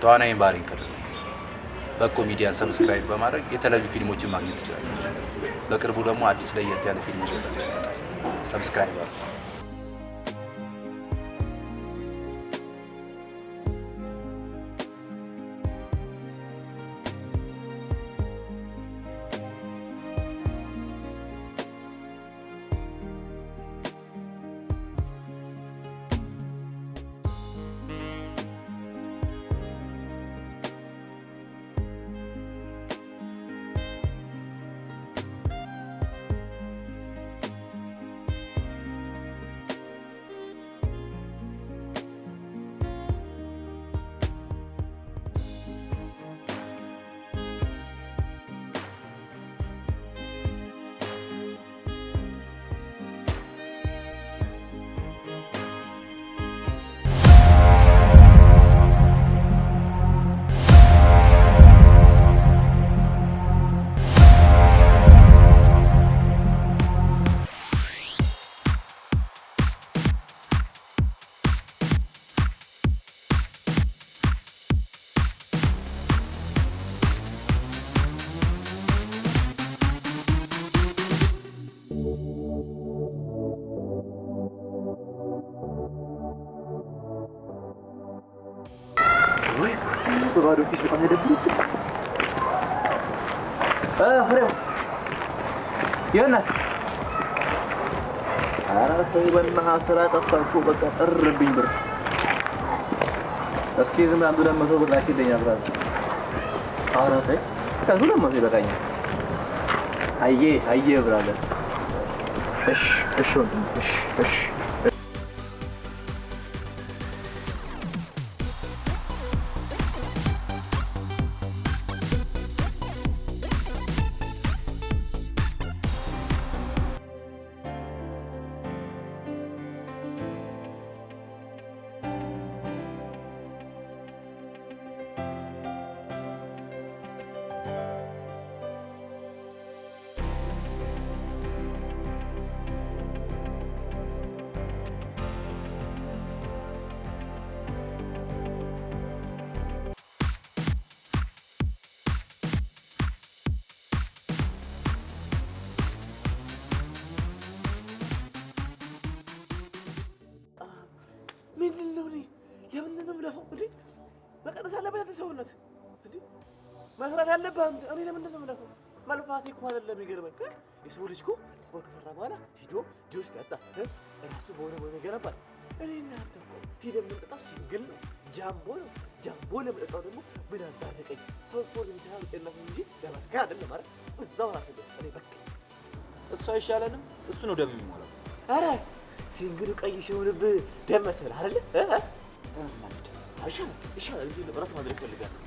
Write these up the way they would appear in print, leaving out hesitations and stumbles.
ተዋናይን ባህሪን ከደለ በኮ ሚዲያን ሰብስክራይብ በማድረግ የተለያዩ ፊልሞችን ማግኘት ትችላላችሁ። በቅርቡ ደግሞ አዲስ ለየት ያለ ፊልም ይዘላችሁ ይመጣል። ሰብስክራይብ አድርጉ። ባዶ ኪስ በጣም ያደብሩ ፍሬው የሆነ አራተ ይበልና ስራ ጠፋኩ በቃ ጠርብኝ ብር እስኪ ዝም አንዱ ለመቶ ብር አኪደኛ ብራዝ አራተ ከዙ ለመቶ ይበቃኛል አየ ብራዘር እሺ ወንድም እሺ ምንድነው ነው ለምንድነው ምለፈው እንዴ መቀነስ አለበት ተሰውነት እንዴ መስራት አለበት እኔ ለምንድነው ምለፈው መልፋቴ እኮ አይደለም ይገርመኝ የሰው ልጅ እኮ ስፖርት ከሰራ በኋላ ሂዶ ጁስ ጠጣ ራሱ በሆነ ገነባል እኔ እናንተ እኮ ሂደን የምንጠጣው ሲንግል ነው ጃምቦ ለምንጠጣው ደግሞ ምን አባረቀኝ ሰው ስፖርት የሚሰራው ጤንነት እንጂ ለመስከር አይደለም ማለት እዛው ራሱ እኔ በቃ እሱ አይሻለንም እሱ ነው ደም የሚሞላው አረ ሲንግሉ ቀይ ሲሆንብህ ደም መሰለህ አይደል ተነስና ይሻላል እንጂ ለብራት ማድረግ ፈልጋለሁ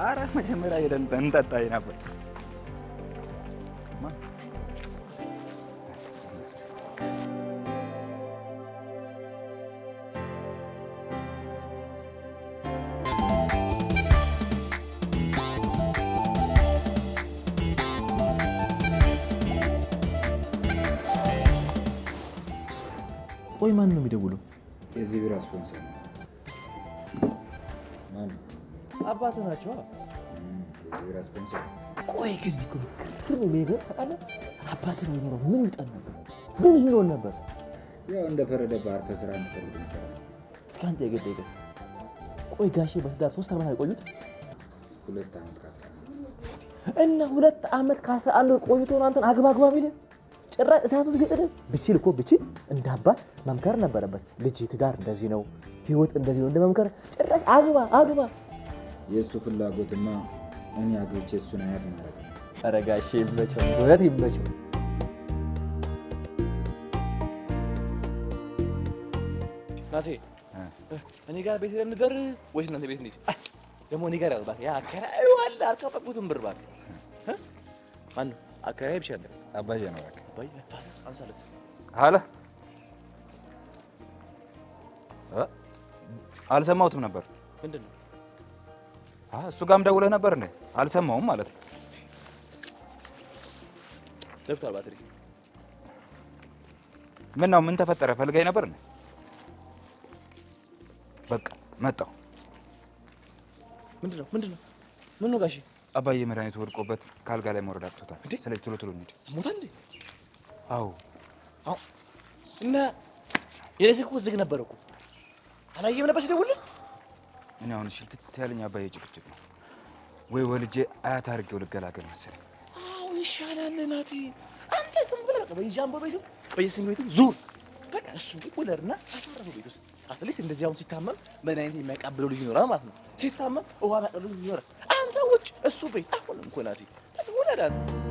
አረ መጀመሪያ ሄደን እንጠጣ ነበር ቆይ ማን ነው የሚደውለው? የዚህ ቢራ ስፖንሰር ማን? አባቱ ናቸው። የዚህ ቢራ ስፖንሰር። ቆይ ግን ነገር ታውቃለህ? አባቱ ነው የሚኖረው ምን ይጠል ነበር? ምን ይኖር ነበር? ያው እንደፈረደብህ አርፈህ ስራ እንድትፈልግ ነበር። እስኪ አንተ የገደገ ቆይ ጋሼ በትዳር 3 ዓመት አይቆዩት? 2 ዓመት ካስራ እና 2 ዓመት ካስራ አንድ ቆይቶ ነው አንተን አግባ ቢል ጭራሽ እሳቱስ ሊጥል ብችል እኮ ብችል እንዳባት መምከር ነበረበት። ልጅ ትዳር እንደዚህ ነው፣ ህይወት እንደዚህ ነው እንደመምከር ጭራሽ አግባ። የእሱ ፍላጎትና እኔ አግብቼ እሱን አያት ማለት ነው። ኧረ ጋሼ ይመቸው፣ እውነት ይመቸው። ናቴ እኔ ጋር ቤት እንደር ወይስ እናንተ ቤት እንሂድ? ደግሞ እኔ ጋር ያው እባክህ ያ አከራዩ አለ አልከፈትኩትም ብር እባክህ። ማነው አከራይ? ብቻ አለ አባዬ ነው እባክህ። አባዬ አንሳለት አለ አልሰማሁትም ነበር። ምንድን ነው? እሱ ጋርም ደውለህ ነበር እንዴ? አልሰማሁም ማለት ነው። ዘግቷል ባትሪ። ምን ነው? ምን ተፈጠረ? ፈልገኝ ነበር እንዴ? በቃ መጣሁ። ምንድን ነው? ምን ነው ጋሼ? አባዬ መድኃኒቱ ወድቆበት ካልጋ ላይ መውረድ አቅቶታል። ስለዚህ ቶሎ ቶሎ እንሂድ። ሞታ እንዴ? አዎ። እና የኤሌክትሪክ እኮ ዝግ ነበር እኮ አላየህም ነበር ሲደውልልህ? እኔ አሁን ሽልትት ያለኝ አባዬ ጭቅጭቅ ነው ወይ ወልጄ አያት አድርጌው ልገላገል መሰለኝ። አዎ ይሻላል ናቲ። አንተ ዝም ብለህ በቃ በየጃምቦ ቤቱ በየስኒ ቤቱ ዙር። በቃ እሱ ውለድና አሳረፈው ቤት ውስጥ። አትሊስት እንደዚህ አሁን ሲታመም መድኃኒት የሚያቃብለው ልጅ ይኖራል ማለት ነው። ሲታመም ውሃ የሚያቀብለው ልጅ ይኖራል። አንተ ውጭ፣ እሱ ቤት። አሁንም እኮ ናቲ ውለድ አንተ።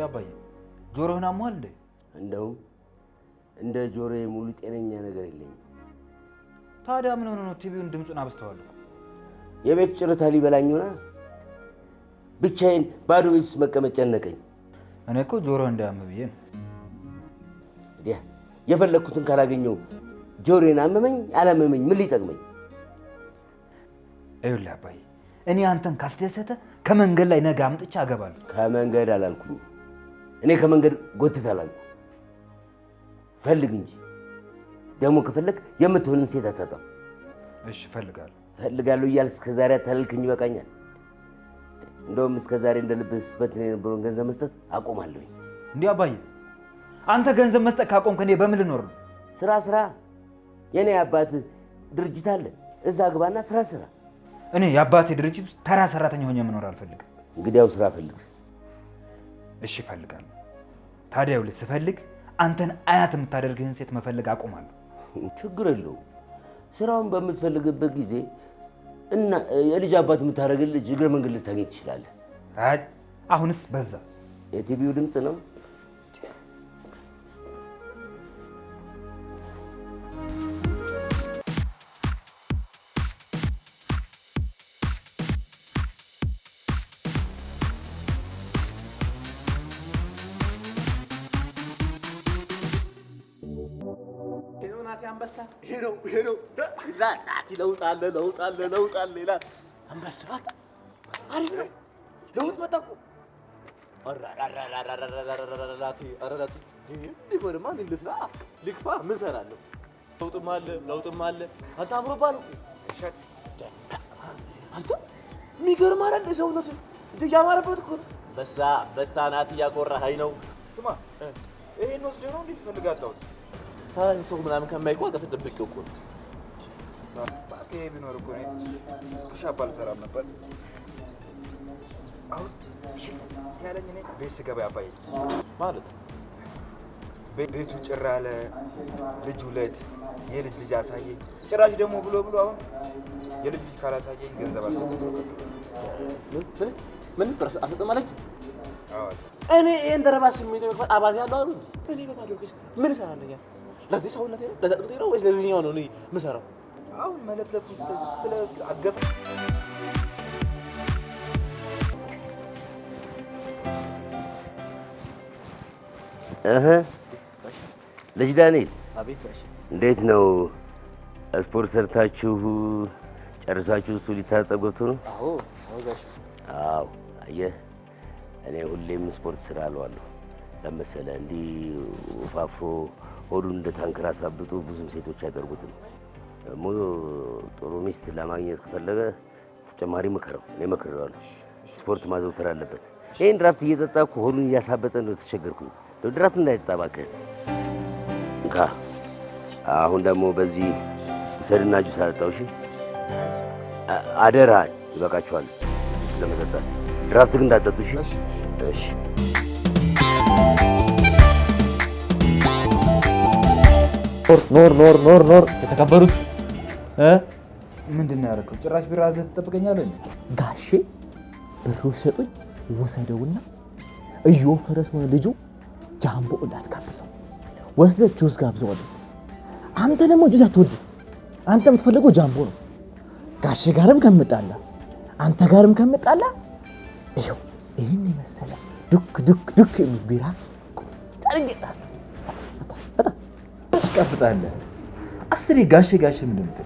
አባዬ ጆሮህን አሟል እንዴ? እንደውም እንደ ጆሮዬ ሙሉ ጤነኛ ነገር የለኝም። ታዲያ ምን ሆነ ነው ቲቪውን ድምፁን አብስተዋል? የቤት ጭርታ ሊበላኝ ሆና ብቻዬን ባዶ ቤት ውስጥ መቀመጥ ጨነቀኝ። እኔ እኮ ጆሮህ እንዳያም ብዬ ነው። እንዲያ የፈለግኩትን ካላገኘው ጆሮዬን አመመኝ አላመመኝ ምን ሊጠቅመኝ? ይኸውልህ አባዬ እኔ አንተን ካስደሰተ ከመንገድ ላይ ነገ አምጥቼ አገባለሁ። ከመንገድ አላልኩኝ። እኔ ከመንገድ ጎትት አላልኩ። ፈልግ እንጂ ደግሞ ከፈለግ የምትሆንን ሴት አታጣም። እሺ እፈልጋለሁ። ፈልጋለሁ እያልክ እስከ ዛሬ አታለልክኝ። ይበቃኛል። እንደውም እስከ ዛሬ እንደ ልብህ ስትበትን የነበረውን ገንዘብ መስጠት አቆማለሁኝ። እንዲህ አባዬ አንተ ገንዘብ መስጠት ካቆምክ እኔ በምን ልኖር ነው? ስራ። የኔ አባት ድርጅት አለ፣ እዛ ግባና ስራ። እኔ የአባቴ ድርጅት ውስጥ ተራ ሰራተኛ ሆኜ መኖር አልፈልግም። እንግዲያው ስራ ፈልግ። እሺ እፈልጋለሁ። ታዲያ ይኸውልህ ስፈልግ አንተን አያት የምታደርግህን ሴት መፈለግ አቆማለሁ። ችግር የለውም። ስራውን በምትፈልግበት ጊዜ እና የልጅ አባት የምታደርግህ ልጅ እግረ መንገድ ልታገኝ ትችላለህ። አይ አሁንስ በዛ። የቲቪው ድምፅ ነው። አንበሳ ይሄ ነው ይላል ናቲ። ለውጥ አለ ይላል አንበሳ። አሪፍ ነው ለውጥ መጣ እኮ። ናቲ ማን ልስራ ልክፋ ምን እሰራለሁ? ለውጥም አለ። አንተ አምሮብሃል እኮ እሸት። አንተ የሚገርም አይደል ሰውነት እንደ ያማረበት እኮ በሳ ናቲ እያኮራኸኝ ነው። ስማ ይሄን ወስደህ ነው እንዴ ስፈልጋታውት ታዲያ ሰው ምናምን ከማይቆ አቀሰ ደብቄው እኮ ነው። ባኬ ቢኖር እኮ ነው ሻባ አልሰራም ነበር። አሁን ሽልት ያለኝ እኔ ቤት ስገባ አባዬ ማለት ቤቱ ጭራ አለ። ልጅ ውለድ የልጅ ልጅ አሳየኝ። ጭራሽ ደግሞ ብሎ አሁን የልጅ ልጅ ካላሳየኝ ገንዘብ አልሰጥም። ምን አልሰጥም ማለት? አዎ እኔ ይሄን ደረባ ስሜት መክፈት አባዜ ያለው አይደል? እኔ በባዶ ኪስ ምን እሰራለሁ? ለዚህ ሰውነት ለዘጥምጤ ነው ወይስ ለዚህኛው ነው እኔ የምሰራው? አሁን መለፍለፉ ተዝብለ አገፈ ልጅ ዳንኤል፣ አቤት ጋሽ። እንዴት ነው? ስፖርት ሰርታችሁ ጨርሳችሁ እሱ ሊታጠብ ገብቶ ነው? አዎ ጋሽ። አዎ አየህ፣ እኔ ሁሌም ስፖርት ስራ አለዋለሁ። ለመሰለህ እንዲህ ወፋፍሮ ሆዱን እንደ ታንከር አሳብጦ ብዙም ሴቶች አይቀርቡትም። ደግሞ ጥሩ ሚስት ለማግኘት ከፈለገ ተጨማሪ ምከረው። እኔ እመክረዋለሁ። ስፖርት ማዘውተር አለበት። ይሄን ድራፍት እየጠጣ እኮ ሆዱን እያሳበጠ ነው ተቸገርኩኝ። ድራፍት እንዳይጠጣ እባክህ። እንካ አሁን ደግሞ በዚህ ሰድና ጁስ አጠጣው። እሺ አደራ፣ ይበቃችኋል ስለመጠጣት። ድራፍት ግን እንዳትጠጡ እሺ። እሺ ኖር የተከበሩት ምንድን ነው ያደረገው? ጭራሽ ቢራ ይዘህ ትጠብቀኛለህ? ጋሼ ብሩ ሰጡኝ፣ ወሰደውና እየወፈረ ስለሆነ ልጁ ጃምቦ እንዳትጋብዘው ወስደህ ጁስ ጋብዘዋለሁ። አንተ ደግሞ ጁስ አትወድም። አንተ የምትፈልገው ጃምቦ ነው። ጋሼ ጋርም ከምጣላ አንተ ጋርም ከምጣላ ይኸው ይህን የመሰለ ዱክ የሚል ቢራ ጠርጌጣል። ትቀፍጣለህ። አስሬ ጋሼ ምንድን ነው?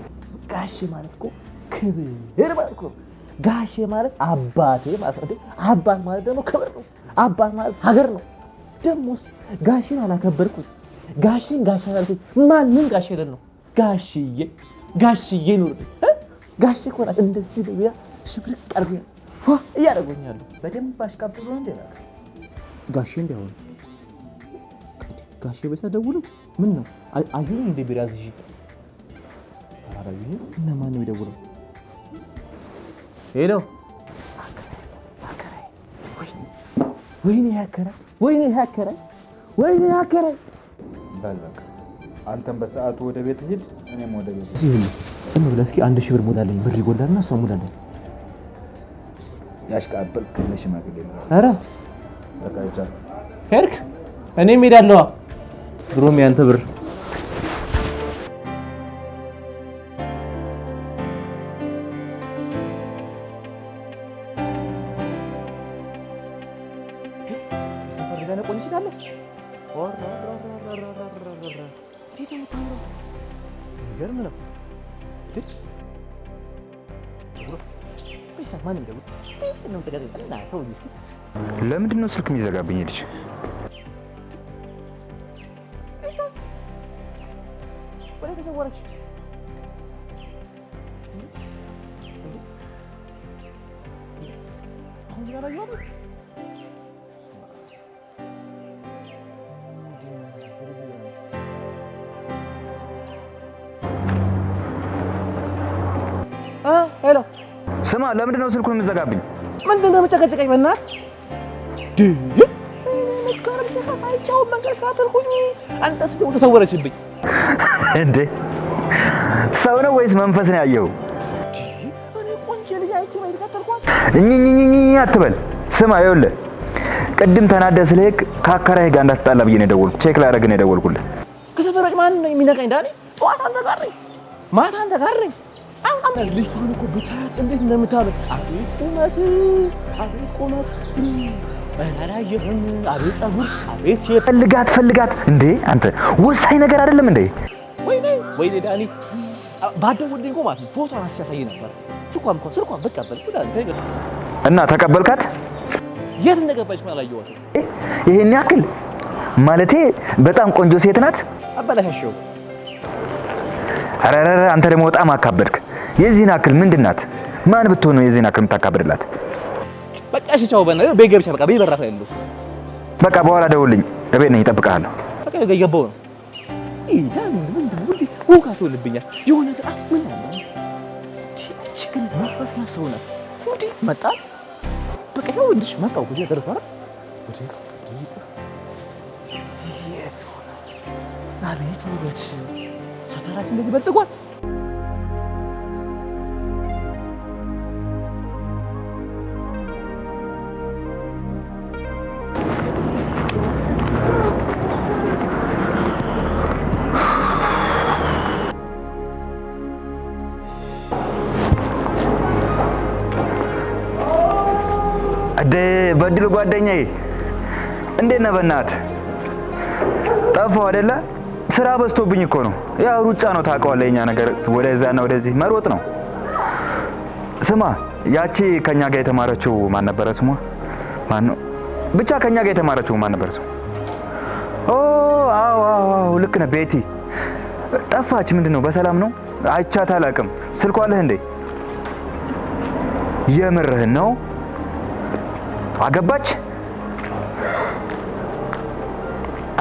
ጋሼ ማለት እኮ ክብር ማለት እኮ ጋሼ ማለት አባቴ ማለት ነው። አባት ማለት ደግሞ ክብር ነው። አባት ማለት ሀገር ነው። ደሞስ ጋሼን አላከበርኩት፣ ጋሼን ጋሼ አላልኩት። ማንም ጋሼ ለን ነው ጋሽዬ ኑር። ጋሼ እኮ ናት እንደዚህ በቢራ ሽብርቅ አድርጎ ፏ እያደረጎኛሉ። በደንብ አሽቃብሎ እንዴ ጋሼ እንዲያሆን ጋሼ ቤት ደውሉ። ምን ነው አዩኝ እንደ ቢራ ዝሽ አራራዩ እና ማን ነው የሚደውለው? ሄሎ ወይኔ ያከራይ በል በቃ አንተም በሰዓቱ ወደ ቤት ሂድ፣ እኔም ወደ ቤት። ዝም ብለህ እስኪ 1000 ብር ሙላልኝ። ብር ይጎላልና እሷ ሙላልኝ። ያሽቃበል ከነሽማግሌ ነው። ኧረ በቃ ይቻላል። ሄድክ? እኔም ሄዳለሁ። ድሮም ያንተ ብር ለምንድን ነው ስልክ የሚዘጋብኝ? ልጅ ሄሎ ስማ፣ ለምንድን ነው ስልኩን የምዘጋብኝ? ምንድን ነው የምጨቀጨቀኝ? በእናትህ አንተስ ደግሞ ተሰወረችብኝ እንዴ? ሰው ነው ወይስ መንፈስ ነው ያየው? እኝኝኝኝ አትበል። ስማ ይኸውልህ፣ ቅድም ተናደህ ስለሄድክ ከአከራይህ ጋር እንዳትጣላ ብዬ ነው የደወልኩት። ቼክ ላደርግ ነው የደወልኩልህ። ከሰፈሮች ማን ነው የሚነቃኝ? ዳኒ ጠዋት አንተ ጋር ነኝ፣ ማታ አንተ ጋር ነኝ። አንተ ልጅ ሁሉ እኮ ብታያት እንዴት እንደምታምር! አቤት ቁመት! አላየህም? አቤት ፀጉር! አቤት ፈልጋት እንዴ! አንተ ወሳኝ ነገር አይደለም እንዴ? ወይኔ ዳኒ ባደውልልኝ እኮ ማለት ነው ፎቶ አስያሳይ ነበር። ስልኳን በቀበል እና ተቀበልካት? የት እንደገባች ማለት አላየኋትም። ይሄን ያክል ማለቴ በጣም ቆንጆ ሴት ናት። አበላሻሽው። ኧረ አንተ ደግሞ በጣም አካበድክ። የዚህን ያክል ምንድን ናት? ማን ብትሆን ነው የዚህን ያክል የምታካብድላት? በቃ እሺ ቻው። ቤት ገብቻ በቃ ቤት በራፍ ያለው በቃ በኋላ ደውልኝ። እቤት ነኝ፣ እጠብቅሃለሁ። በቃ ገባው ነው ዳኒ ምንድን ነው ውቃት ልብኛል የሆነ ነገር ምን አለ ችግር ማፈስ ያሰውና እንዴ መጣ በቃ ነው እንድሽ መጣው ብዙ ነገር ፈራ አቤት ውበት ሰፈራችን እንደዚህ በልጽጓል። በድሉ ጓደኛዬ እንዴት ነህ? በእናትህ ጠፋሁ አይደለ? ስራ በዝቶብኝ እኮ ነው። ያው ሩጫ ነው ታውቀዋለህ። የኛ ነገር ወደዛና ወደዚህ መሮጥ ነው። ስማ፣ ያቺ ከኛ ጋር የተማረችው ማን ነበረ ስሟ? ማን ነው ብቻ ከኛ ጋር የተማረችው ማን ነበረ ስሟ? አዎ ልክ ነህ። ቤቲ ጠፋች። ምንድን ነው? በሰላም ነው? አይቻት አላውቅም። ስልኳ አለህ እንዴ? የምርህን ነው? አገባች?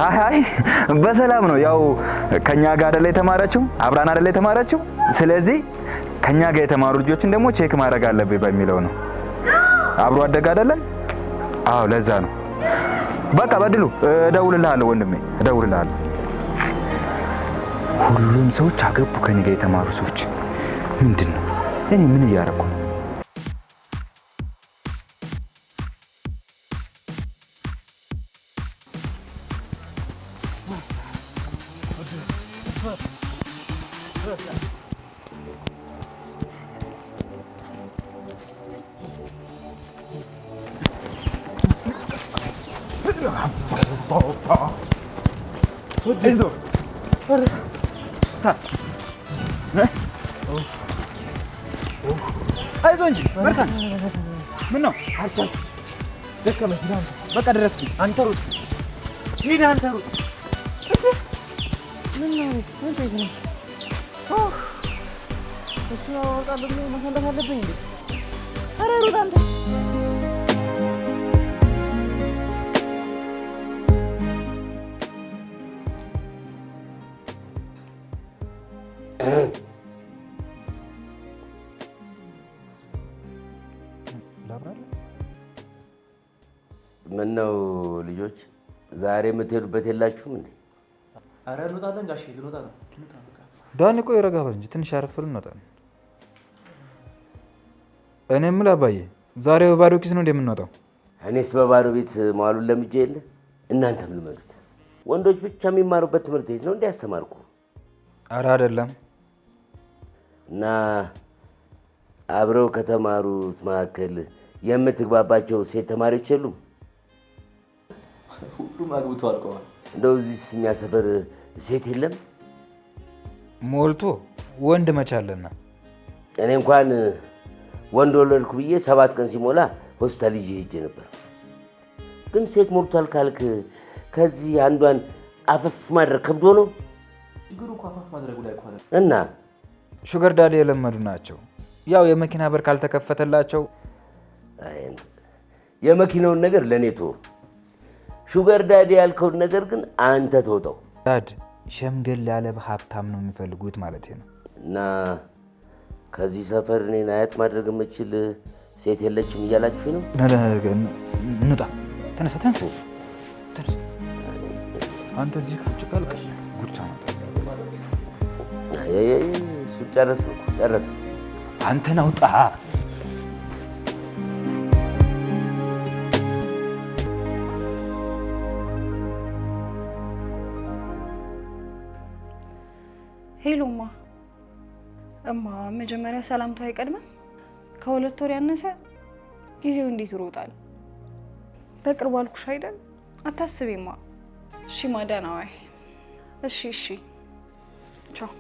አይ በሰላም ነው። ያው ከኛ ጋር አይደለ የተማረችው፣ አብራን አይደለ የተማረችው። ስለዚህ ከኛ ጋር የተማሩ ልጆችን ደግሞ ቼክ ማድረግ አለብኝ በሚለው ነው። አብሮ አደግ አይደለም? አዎ ለዛ ነው። በቃ በድሉ እደውልልሃለሁ ወንድሜ፣ እደውልልሃለሁ። ሁሉም ሰዎች አገቡ ከኔ ጋር የተማሩ ሰዎች። ምንድነው እኔ ምን እያደረኩ ነው? አይዞህ እንጂ በርታ። ምን ነው አልቻልኩም። ደከመኝ። በቃ ድረስኪ። አንተ ሩጥ፣ ሂድ አንተ ሩጥ። ምን ነው ምን ተይዘ ነው? እሱ አወጣለሁ ብሎ መሰንበት አለብኝ እንዴ? ኧረ ሩጥ አንተ። ምን ነው ልጆች ዛሬ የምትሄዱበት የላችሁም እንዴ? ኧረ እንወጣለን ጋሼ፣ ልንወጣ ነው። ዳኒ ቆይ ረጋ በል እንጂ ትንሽ አረፍን እንወጣለን። እኔ የምልህ አባዬ ዛሬ በባዶ ኪስ ነው እንደምንወጣው? እኔስ በባዶ ቤት መዋሉን ለምጄ የለ እናንተም ልመዱት። ወንዶች ብቻ የሚማሩበት ትምህርት ቤት ነው እንዲያስተማርኩ። ኧረ አይደለም። እና አብረው ከተማሩት መካከል የምትግባባቸው ሴት ተማሪዎች የሉም? ሁሉም አግብተው አልቀዋል። እንደው እዚህ እኛ ሰፈር ሴት የለም? ሞልቶ ወንድ መቻለና እኔ እንኳን ወንድ ወለድኩ ብዬ 7 ቀን ሲሞላ ሆስፒታል ይዤ ሄጄ ነበር። ግን ሴት ሞልቷል ካልክ ከዚህ አንዷን አፈፍ ማድረግ ከብዶ ነው። ችግሩ እኮ አፋፍ ማድረጉ ላይ እኮ አይደል። እና ሹገር ዳዲ የለመዱ ናቸው። ያው የመኪና በር ካልተከፈተላቸው የመኪናውን ነገር ለኔ ተወው። ሹገር ዳዲ ያልከውን ነገር ግን አንተ ተወጣው። ዳድ ሸምገል ያለ ሀብታም ነው የሚፈልጉት ማለት ነው። እና ከዚህ ሰፈር እኔን አያት ማድረግ የምችል ሴት የለችም እያላችሁ ነው? እንውጣ። ተነሳ፣ ተነሳ፣ ተነሳ። አንተ እዚህ ቁጭ ካልክ ጉድ ታመጣለህ። እሱ ጨረስኩ። አንተን አውጣ። ሄሎማ እማ መጀመሪያ ሰላምታ አይቀድምም? ከሁለት ወር ያነሰ ጊዜው እንዴት ይሮጣል? በቅርቡ አልኩሽ አይደል? አታስቢማ። እሺ ማዳና ዋይ። እሺ ቻው።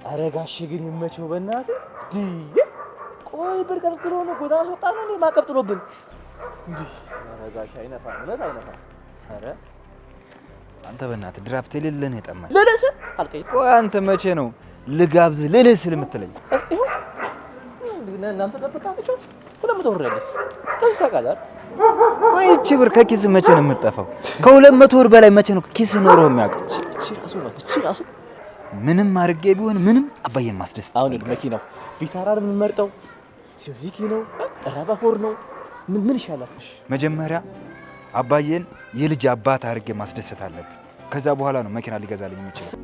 ኧረ ጋሼ ግን ይመቸው በእናትህ። ቆይ ብር ከልክሎ ነው ጎዳና ወጣ ነው እንዴ? ማዕቀብ ጥሎብን እንዴ? ኧረ ጋሼ አይነፋም፣ እውነት አይነፋም። ኧረ አንተ በእናትህ ድራፍት የሌለ ነው የጠማኝ። ልልህ ስል አልከኝ። ቆይ አንተ መቼ ነው ልጋብዝ ልልህ ስል የምትለኝ? እናንተ ጠብቃችሁ 200 ብር ያለች ከዚህ ታውቃለህ። ቆይ እቺ ብር ከኪስ መቼ ነው የምትጠፋው? ከ200 ብር በላይ መቼ ነው ኪስ ኖሮ የሚያውቀው? እቺ ራሱ ምንም አድርጌ ቢሆን ምንም አባዬን ማስደስት። አሁን መኪናው ቪታራ ነው የምንመርጠው? ሲቪክ ነው? ራባፎር ነው? ምን ይሻላል? መጀመሪያ አባዬን የልጅ አባት አድርጌ ማስደሰት አለብኝ። ከዛ በኋላ ነው መኪና ሊገዛልኝ የሚችለው።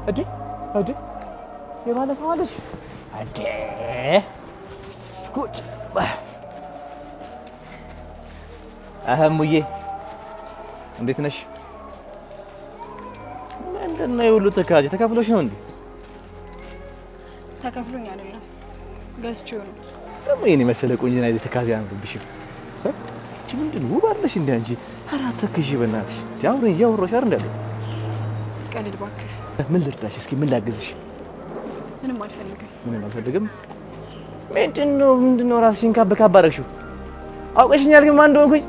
እዲ እዲ የባለፈው አለሽ እንዴ ጉድ አህሙዬ እንዴት ነሽ? ምንድን ነው የሁሉ ተካዜ? ተከፍሎሽ ነው እንዴ? ተከፍሎኝ አይደለም ገዝቼው ነው። ደግሞ የኔ መሰለ ቆንጆና ይዘሽ ተካዜ አንብብሽም እቺ ምንድን ነው ውብ አይደለሽ እንዴ አንቺ? ኧረ አትተክዢ በእናትሽ። ያውረኝ ያውሮሽ አይደል እንዳለ ትቀልድ እባክህ። ምን ልርዳሽ? እስኪ ምን ላግዝሽ? ምንም አልፈልግም። ምንም አልፈልግም? ምንድን ነው ራስሽን ካብ አደረግሽው? አውቀሽኛል ግን ማን እንደሆንኩኝ?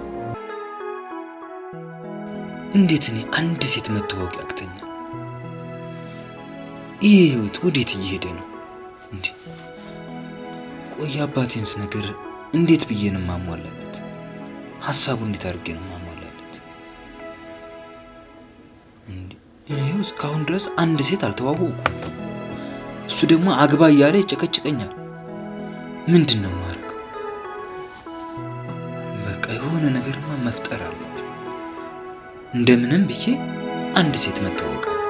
እንዴት እኔ አንድ ሴት መተዋወቅ ያቅተኛል? ይሄ ህይወት ወዴት እየሄደ ነው እንዴ? ቆይ አባቴንስ ነገር እንዴት ብዬ ነው ማሟላለት? ሐሳቡ እንዴት አድርጌ ነው ማሟላለት? እንዴ ይሄው እስካሁን ድረስ አንድ ሴት አልተዋወቁም። እሱ ደግሞ አግባ እያለ ይጨቀጭቀኛል። ምንድነው ማድረገው? በቃ የሆነ ነገርማ መፍጠር አለብኝ። እንደምንም ብዬ አንድ ሴት መተዋወቅ አለብኝ።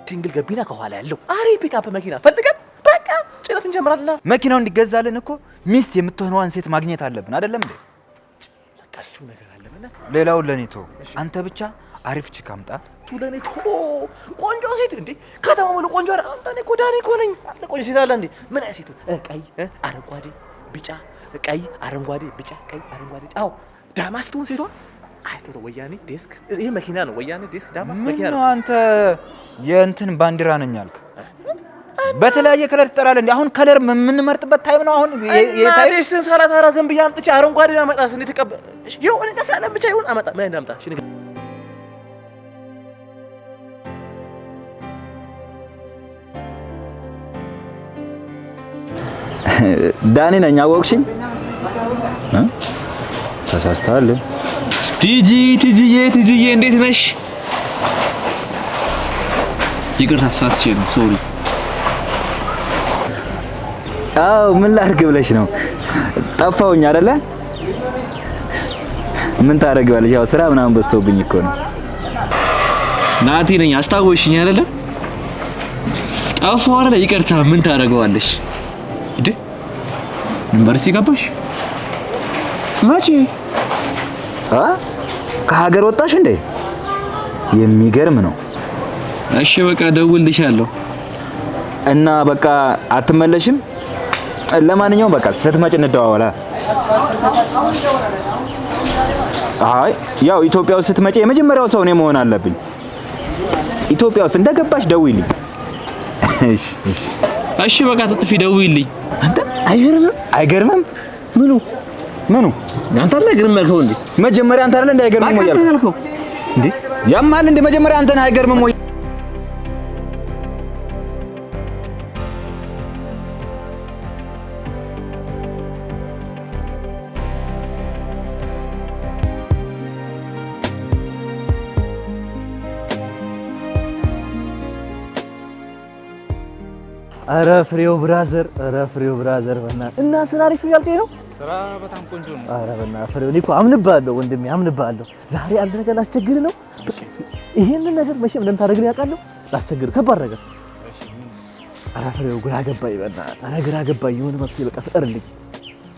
ሲንግል ገቢና ከኋላ ያለው አሪፍ ፒክአፕ መኪና ፈልገን በቃ ጭነት እንጀምራለን። መኪናው እንዲገዛልን እኮ ሚስት የምትሆነዋን ሴት ማግኘት አለብን አይደለም እንዴ? በቃ እሱ ነገር አለብን። ሌላውን ለኔ ተው። አንተ ብቻ አሪፍ ቺክ አምጣ። እሱ ለኔ ቆንጆ ሴት እንዴ ከተማ ሙሉ ቆንጆ አይደል? አንተ እኔ ጎዳኔ እኮ ነኝ። አንተ ቆንጆ ሴት አለ እንዴ? ምን አይነት ሴት? ቀይ አረንጓዴ ቢጫ፣ ቀይ አረንጓዴ ቢጫ፣ ቀይ አረንጓዴ። አዎ ዳማስ ትሁን ሴቷ አይቶ ወያኔ ዴስክ። ይሄ መኪና ነው ወያኔ ዴስክ ዳማስ መኪና ነው። አንተ የእንትን ባንዲራ ነኝ አልክ። በተለያየ ከለር ትጠራለህ እንዴ? አሁን ከለር የምንመርጥበት ታይም ነው አሁን። የታይ ዴስክን ሰላታራ ዘን ብዬ አምጥቼ አረንጓዴ አመጣስ እንዴ? ተቀበ ይሁን እንደዛ ያለ ብቻ ይሁን አመጣ። ምን እንዳምጣ? እሺ ዳኒ ነኝ። አወቅሽኝ? ተሳስተሃል። ቲጂዬ እንዴት ነሽ? ይቅርታ ተሳስቼ ነው። ሶሪ። አዎ ምን ላድርግ ብለሽ ነው? ጠፋሁኝ አይደለ? ምን ታደርጊዋለሽ? ያው ስራ ምናምን በዝቶብኝ እኮ ነው። ናቲ ነኝ። አስታወሽኝ አይደለ? ጠፋሁ አይደለ? ይቅርታ። ምን ታደርገዋለሽ? እንዴ ዩኒቨርሲቲ ገባሽ? መቼ? ከሀገር ወጣሽ እንዴ? የሚገርም ነው። እሺ በቃ ደውልልሻለሁ። እና በቃ አትመለሽም? ለማንኛውም በቃ ስትመጭ እንደዋወላ። አይ ያው ኢትዮጵያ ውስጥ ስትመጪ የመጀመሪያው ሰው እኔ መሆን አለብኝ። ኢትዮጵያ ውስጥ እንደገባሽ ደውይልኝ። እሺ በቃ ትጥፊ ደውይልኝ። አንተ አይገርምም? ምኑ አንተ አይገርምም ያልከው እንዴ? መጀመሪያ አንተ አይደል እንደ አይገርምም ወይ ያልከው እንዴ? ያማል እንደ መጀመሪያ አንተን አይገርምም ወይ? ኧረ ፍሬው ብራዘር በእናትህ እና ስራ አሪፍ እያልከኝ ነው? ስራ በጣም ቆንጆ ነው። ኧረ በእናትህ ፍሬው እኔ እኮ አምንብሃለሁ ወንድሜ አምንብሃለሁ። ዛሬ አንድ ነገር ላስቸግርህ ነው። ይሄንን ነገር መቼም እንደምታደርግልኝ አውቃለሁ። ላስቸግርህ ከባድ ነገር። ኧረ ፍሬው ግራ ገባኝ በእናትህ። ኧረ ግራ ገባኝ። የሆነ መፍትሄ በቃ ፍጠርልኝ።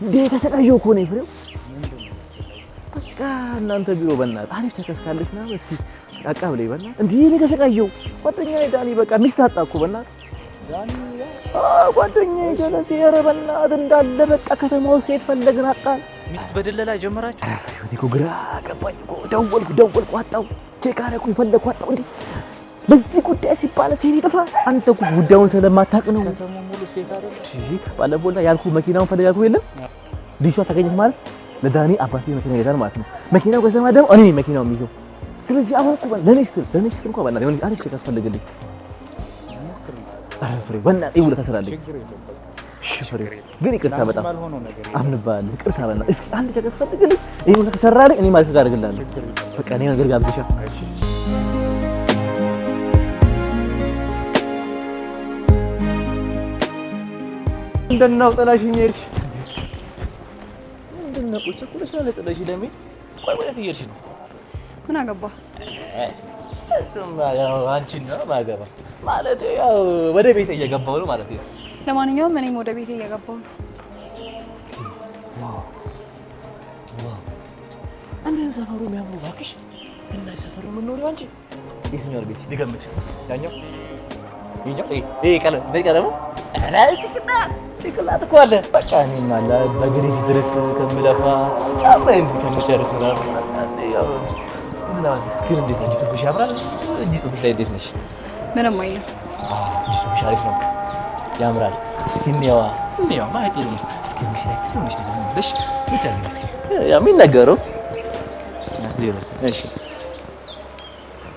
እንዴ ተሰቃየሁ እኮ ነኝ ፍሬው። በቃ እናንተ ቢሮ በእናትህ አሪፍ ተከስካለች ምናምን እስኪ አቃብለኝ በእናትህ። እንዴ እኔ ተሰቃየሁ። ጓደኛዬ ዳኒ በቃ ሚስት አጣ እኮ በእናትህ። ጓደኛዬ ጀለሴ ኧረ በእናትህ እንዳለ በቃ ከተማው ሴት ፈለግን አጣን። ሚስት በደለላ ጀመራችሁ? ኧረ ፍሬው እኮ ግራ ገባኝ እኮ። ደወልኩ አጣሁ። ቼክ አደረኩኝ ፈለግኩ አጣሁ። እንዴ በዚህ ጉዳይ ሲባል ሴት ይጥፋ። አንተ እኮ ጉዳዩን ስለማታውቅ ነው። ከተማው ሙሉ ሴት አይደል? ባለፈው ዕለት ያልኩህ መኪናውን ፈለጋችሁ የለም ዲሿ ታገኘች ማለት ለዳኒ አባቴ መኪና ይገዛል ማለት ነው። መኪናው ገዛማ ደግሞ እኔ መኪናው የሚይዘው። ስለዚህ አሁን እኮ ለኔ ስትል እንኳን በእናትህ የሆነ አሪፍ ቼክ አስፈልግልኝ። ኧረ ፍሬ በእናትህ ይውለ ተሰራልኝ። እሺ ፍሬ ግን ይቅርታ በጣም አምንባለሁ። ይቅርታ በእናትህ እስኪ አንድ ነገር ፈልግልኝ። ይሄን ሁሉ ተሰራልኝ እኔ ማለት ጋር አድርግልሃለሁ። በቃ እኔ ነገር ጋብዝሻ። እንደናው ጥላሽኝ ሄድሽ? ምንድነው ቁጭ ብለሽ ነው ጥላሽ ለሚ? ቆይ ወዴት እየሄድሽ ነው? ምን አገባህ? እሱማ ያው አንቺን ነው ማገባ ማለት ያው ወደ ቤት እየገባሁ ነው ማለት ነው። ለማንኛውም እኔም ወደ ቤቴ እየገባሁ ነው። አንዴ ሰፈሩ የሚያምሩ እባክሽ። እና ሰፈሩ የምትኖሪው አንቺ የትኛው ቤት ልገምት? ያኛው ይኛው ቀለም ቀለሙ ጭቅላት እኮ አለ። በቃ እኔማ በእግሬ ድረስ ከምለፋ ጫማ እንዲህ ከምጨርስ ምናምን ያው ግን እንዴት ነው ጽሁፍሽ? ያምራል። እጅ ጽሁፍሽ ላይ እንዴት ነሽ? ምንም አይልም። እጅ ጽሁፍሽ አሪፍ ነው፣ ያምራል። እስኪ እንየዋ ማየት ጥሩ ነው። እስኪ ትንሽ ላይ ትንሽ ተገናኝተሽ ብቻ ነው እስኪ ያው የሚነገረው እሺ።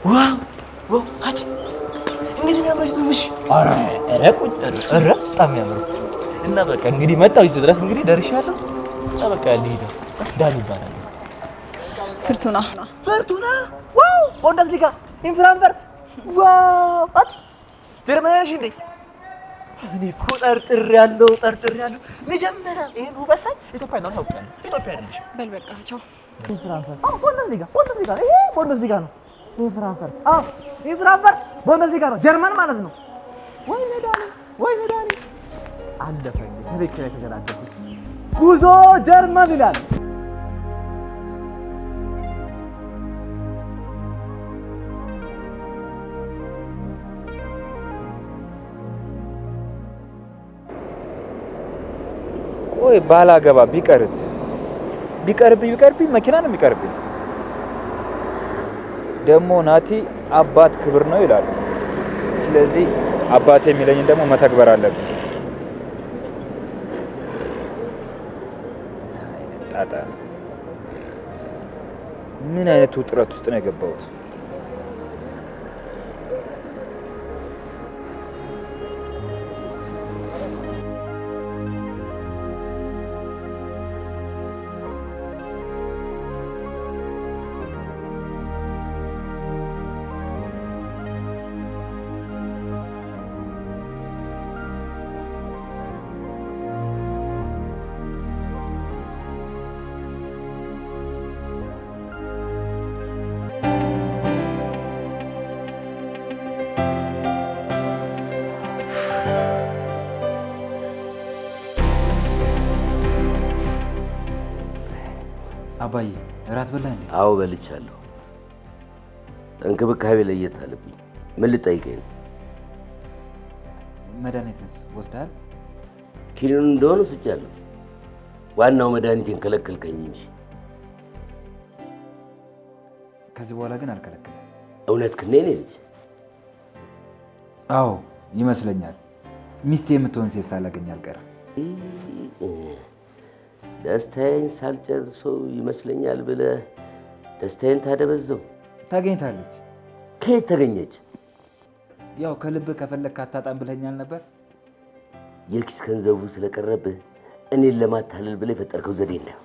ዋው ዋው አጭ እንዴት ነው ያምራል ጽሁፍሽ! ኧረ ቁጭ ኧረ በጣም ያምራል። እና በቃ እንግዲህ መጣሁ እዚህ ድረስ እንግዲህ ደርሻለሁ። በቃ ልሂድ። ዳን ይባላል። ፍርቱና ዋው ቡንደስሊጋ ኢን ፍራንክፈርት ዋው አጭ ጀርመንሽ እንዴ? እኔ እኮ ጠርጥሬያለሁ። መጀመሪያ ይሄን ውበት ሳይ ኢትዮጵያ ነው ታውቂያለሽ። ኢትዮጵያ አይደለሽ። በል በቃ ቻው። ኢን ፍራንክፈርት ቡንደስሊጋ ይሄ ቡንደስሊጋ ነው። ኢን ፍራንክፈርት ቡንደስሊጋ ነው፣ ጀርመን ማለት ነው። ወይ ሜዳኒ አለፈኝ። ትክክል የተገናኘሁት ጉዞ ጀርመን ይላል። ቆይ ባላገባ ቢቀርስ? ቢቀርብኝ መኪና ነው የሚቀርብኝ። ደግሞ ናቲ አባት ክብር ነው ይላል። ስለዚህ አባቴ የሚለኝን ደግሞ መተግበር አለብኝ። ጣጣ ምን አይነት ውጥረት ውስጥ ነው የገባሁት? አባዬ እራት በላህ እንዴ? አዎ በልቻለሁ። እንክብካቤ ለየት አለብኝ። ምን ልጠይቀኝ ነው? መድኃኒትስ ወስደሃል? ኪኒኑን እንደሆነ ስጫለሁ። ዋናው መድኃኒቴን ከለከልከኝ እንጂ። ከዚህ በኋላ ግን አልከለከለም። እውነት ክኔ ልጅ? አዎ ይመስለኛል። ሚስቴ የምትሆን ሴት ሳላገኝ አልቀርም። ደስታዬን ሳልጨርሰው ይመስለኛል ብለህ ደስታዬን ታደበዘው። ታገኝታለች። ከየት ተገኘች? ያው ከልብ ከፈለክ አታጣም ብለኛል ነበር። የኪስ ገንዘቡ ስለቀረብህ እኔን ለማታለል ብለህ የፈጠርከው ዘዴ ነው።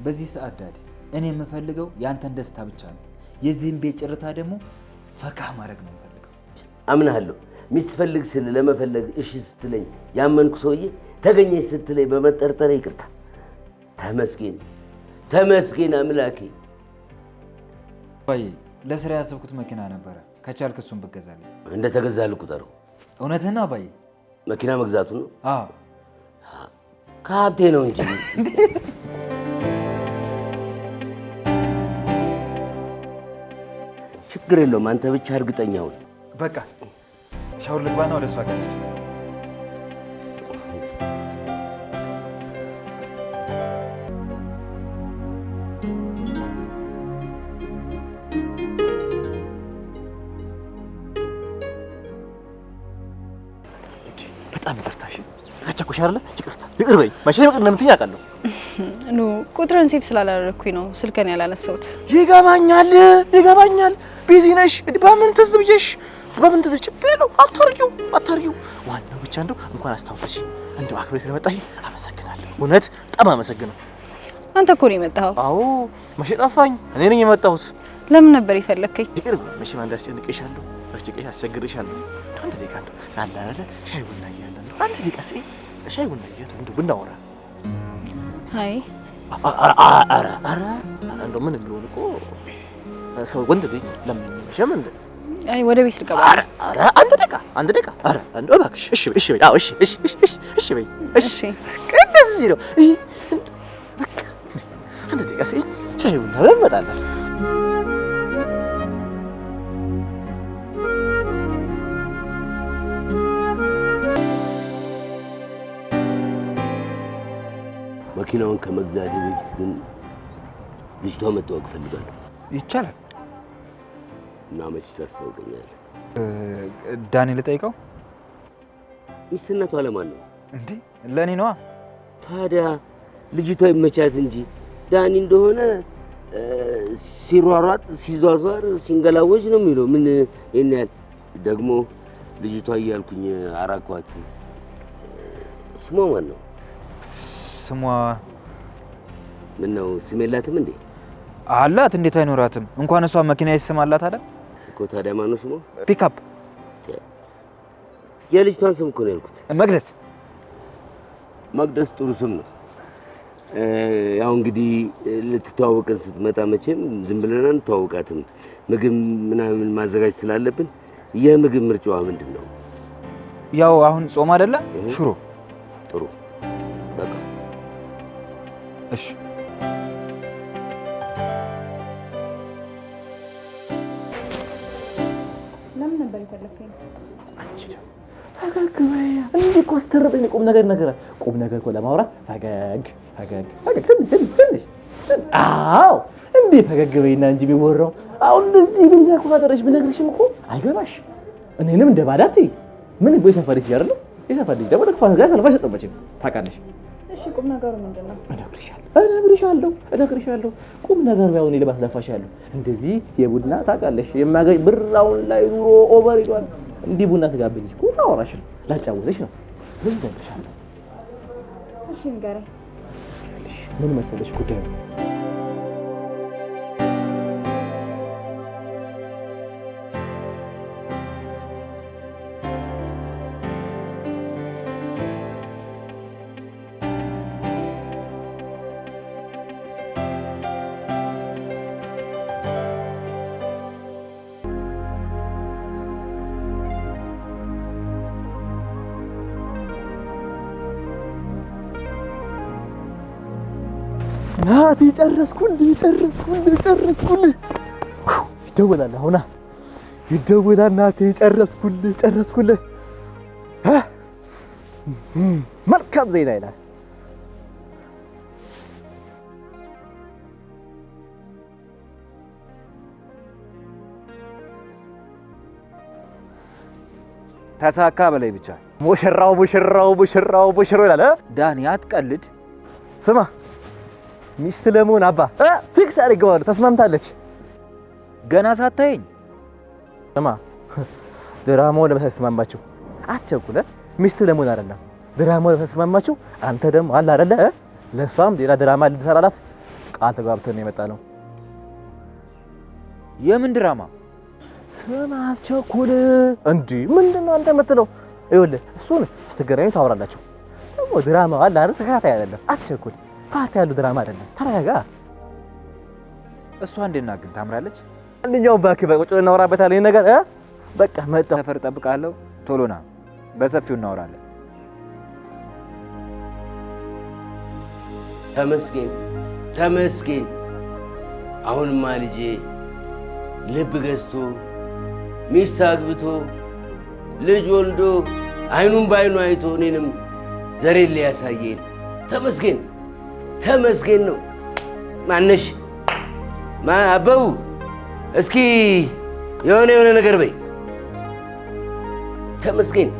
በዚህ ሰዓት ዳዲ እኔ የምፈልገው ያንተን ደስታ ብቻ ነው። የዚህን ቤት ጭርታ ደግሞ ፈካ ማድረግ ነው የምፈልገው። አምናለሁ። ሚስት ፈልግ ስል ለመፈለግ እሺ ስትለኝ ያመንኩ ሰውዬ ተገኘች ስትለኝ በመጠርጠር ይቅርታ። ተመስገን አምላኬ። አባዬ ለስራ ያሰብኩት መኪና ነበረ። ከቻልክ እሱን ብትገዛልኝ። እንደተገዛልህ ቁጠረው። እውነትህን ነው አባዬ? መኪና መግዛቱ ነው? አዎ ከሀብቴ ነው እንጂ። ችግር የለውም። አንተ ብቻ እርግጠኛ ሁን። በቃ ሻውር ልግባና ወደ እሷ ጋር ልጅ በጣም ይቅርታሽ። አቻኩሽ አይደለ? ይቅር በይ። መቼ ይቅር እንደምትይኝ አውቃለሁ። ኑ ቁጥርን ሴቭ ስላላደረኩኝ ነው ስልከን ያላነሳሁት። ይገባኛል። ቢዚ ነሽ። በምን ትዝ ብዬሽ በምን እንደዚህ ችግር ነው? አታርጊው። ዋናው ብቻ እንደው እንኳን አስታውሰሽ እንደው አክብሬ ስለመጣሽ አመሰግናለሁ። እውነት በጣም አመሰግናለሁ። አንተ እኮ ነው የመጣኸው። አዎ መቼ ጠፋኝ? እኔ ነኝ የመጣሁት። ለምን ነበር የፈለከኝ? ይቅር መቼ ማን እንዳስጨንቅሻለሁ፣ አስጨንቅሽ አስቸግርሻለሁ። አንድ ደቂቃ እንደው ናላ አይደለ ሻይ ቡና እያለ ነው። አንድ ደቂቃ ሻይ ቡና እያለ እንደው ብናወራ። አይ ኧረ እንደው ምን ቢሆን እኮ ሰው ወንድ ልጅ ለምን መሸም እንደ አይ ወደ ቤት ልገባ። ኧረ አንድ ደቂቃ ኧረ እንደው እባክሽ እሺ በይ። አዎ እሺ በይ። እሺ እንደዚህ ነው። በቃ አንድ ደቂቃ ሻይ ቡና እንመጣለን። መኪናውን ከመግዛቴ በፊት ግን ልጅቷ መተዋወቅ እፈልጋለሁ። ይቻላል። እና መቼ ታስታውቀኛለህ? ዳኒ ልጠይቀው። ሚስትነቷ ለማን ነው እንዴ? ለኔ ነዋ። ታዲያ ልጅቷ ይመቻት እንጂ ዳኒ እንደሆነ ሲሯሯጥ ሲዟዟር ሲንገላወጅ ነው የሚለው። ምን ይሄን ያህል ደግሞ ልጅቷ እያልኩኝ አራኳት። ስሟ ማን ነው? ስሟ ምን ነው? ስም የላትም እንዴ? አላት። እንዴት አይኖራትም? እንኳን እሷ መኪና ስም አላት አይደል እኮ። ታዲያ ማን ነው ስሟ? ፒክአፕ። የልጅቷን ስም እኮ ነው ያልኩት። መቅደስ። መቅደስ ጥሩ ስም ነው። ያው እንግዲህ ልትተዋወቀን ስትመጣ መቼም ዝም ብለን አንተዋወቃትም። ምግብ ምናምን ማዘጋጀት ስላለብን የምግብ ምርጫዋ ምንድን ነው? ያው አሁን ጾም አይደለ? ሽሮ። ጥሩ በቃ እሺ። ለምን ነበር የፈለከኝ? ፈገግ በይ። እንዲህ እኮ አስተረጠኝ። ቁም ነገር እኮ ለማውራት ፈገግ ትንሽ። አዎ እንዲህ ፈገግ በይና እንጂ የሚወራው አሁን እንደዚህ ብለሽ እኮ ካጠረሽ ብነግርሽም እኮ አይገባሽ። እኔንም እንደ ባዳ አትይ። ምን እኮ የሰፈር ልጅ አይደለም? የሰፈር ልጅ ደግሞ ለክፋት ጋር ሰልፋ ሰጠበችም ታውቃለሽ። እሺ ቁም ነገሩ ምንድነው? እነግርሻለሁ። ቁም ነገር ባይሆን ልባስ ደፋሻለሁ። እንደዚህ የቡና ታውቃለሽ የማገኝ ብራውን ላይ ኑሮ ኦቨር ይሏል። እንዲህ ቡና ስጋብዝሽ እኮ ላወራሽ ነው፣ ላጫውትሽ ነው። ምን እነግርሻለሁ? እሺ ንገረኝ። ምን መሰለሽ ጉዳዩ ናቲ ጨረስኩልህ። ይደወላል አሁና ይደወላል። ናቲ ጨረስኩልህ። መልካም ዜና ይላል። ተሳካ በላይ ብቻ። ሙሽራው ይላል። ዳኒ አትቀልድ። ስማ ሚስት ለመሆን አባ ፊክስ አድርገዋል። ተስማምታለች። ገና ሳታየኝ። ስማ ድራማው ለመሳይ ተስማማችሁ። አትቸኩለ። ሚስት ለመሆን አይደለም ድራማው ለመሳይ ተስማማችሁ። አንተ ደግሞ አለ አይደለ ለሷም ሌላ ድራማ ልትሰራላት ቃል ተጋብተን የመጣ ነው። የምን ድራማ? ስማ አትቸኩል። እንዴ ምንድነው አንተ የምትለው? ይኸውልህ እሱን ስትገናኙ ታወራላችሁ። ደግሞ ድራማው አለ አይደል ተከታታይ አይደለም። አትቸኩል። ፓርቲ ያለው ድራማ አይደለም። ተረጋጋ። እሷ እንዴና ግን ታምራለች። አንደኛው እባክህ በቁጭ እናወራበታለን። ይሄን ነገር በቃ መጣሁ። ሰፈር እጠብቅሃለሁ። ቶሎ ና፣ በሰፊው እናወራለን። ተመስገን። አሁንማ ልጄ ልብ ገዝቶ ሚስት አግብቶ ልጅ ወልዶ አይኑን ባይኑ አይቶ እኔንም ዘሬን ሊያሳየኝ ተመስገን ነው። ማነሽ አበቡ እስኪ የሆነ ነገር በይ። ተመስገን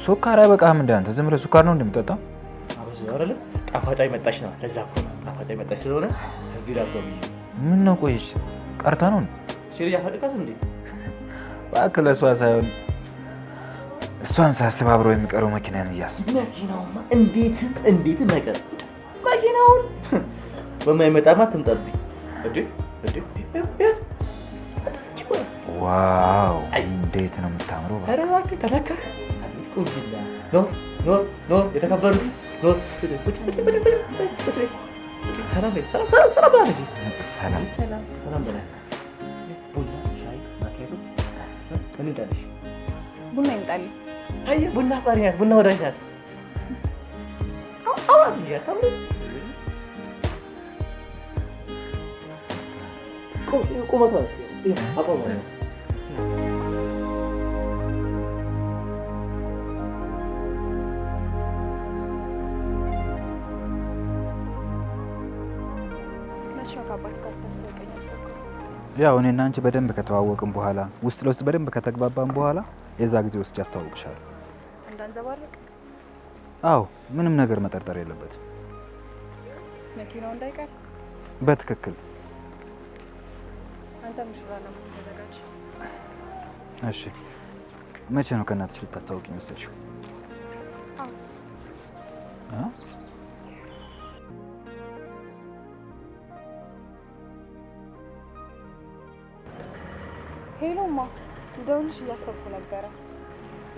ሱካር አይበቃህም እንደ አንተ ዝም ብለህ ሱካር ነው እንደምጠጣው? አብዙ አይደለ? ጣፋጫ መጣች ነው። ለዛ እኮ ነው ጣፋጫ መጣች ስለሆነ እዚህ ላብዛው ብዬ። ምን ነው ቆይሽ ቀርታ ነው ሽሪ ያፈቅራት እንዴ? እባክህ ለእሷ ሳይሆን እሷን ሳስብ አብረው የሚቀረው መኪናን እያስብ መኪናውማ እንዴትም አይቀርም። መኪናውን በማይመጣማ ትምጣብኝ እንዴ? ዋው እንዴት ነው የምታምረው! ኧረ እባክህ ተነካ ቁንጅና ኖ የተከበሩት ኖ ሰላም በላይ ቡና ሻይ ማኪያቶ ምን እንዳለሽ? ቡና ይምጣልኝ። አየህ ቡና አፍቃሪ ናት፣ ቡና ወዳጅ ናት። አውራት ልጅ አታምሪ። ቁመቷ አቋሟ ነው። ያው እኔና አንቺ በደንብ ከተዋወቅን በኋላ ውስጥ ለውስጥ በደንብ ከተግባባን በኋላ የዛ ጊዜ ውስጥ ያስተዋውቅሻለሁ። እንዳንዘባርቅ? አዎ ምንም ነገር መጠርጠር የለበትም። መኪናው እንዳይቀር በትክክል። አንተ ምሽራ ነው ተዘጋጅ። እሺ መቼ ነው ከእናትሽ ልታስታውቂኝ የወሰድሽው? ሄሎማ ደውልሽ እያሰብኩ ነበረ።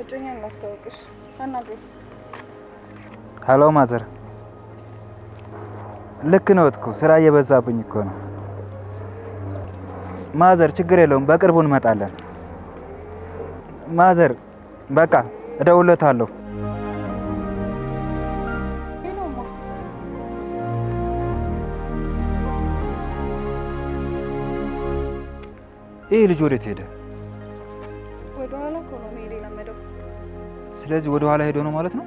እጮኛን ላስተዋውቅሽ አናግረኝ። ሄሎ ማዘር። ልክ ነው እኮ ስራ እየበዛብኝ እኮ ነው ማዘር። ችግር የለውም በቅርቡ እንመጣለን ማዘር። በቃ እደውልለታለሁ። ይህ ልጅ ወዴት ሄደ? ወደ ኋላ እኮ ነው መሄድ የለመደው። ስለዚህ ወደ ኋላ ሄዶ ነው ማለት ነው?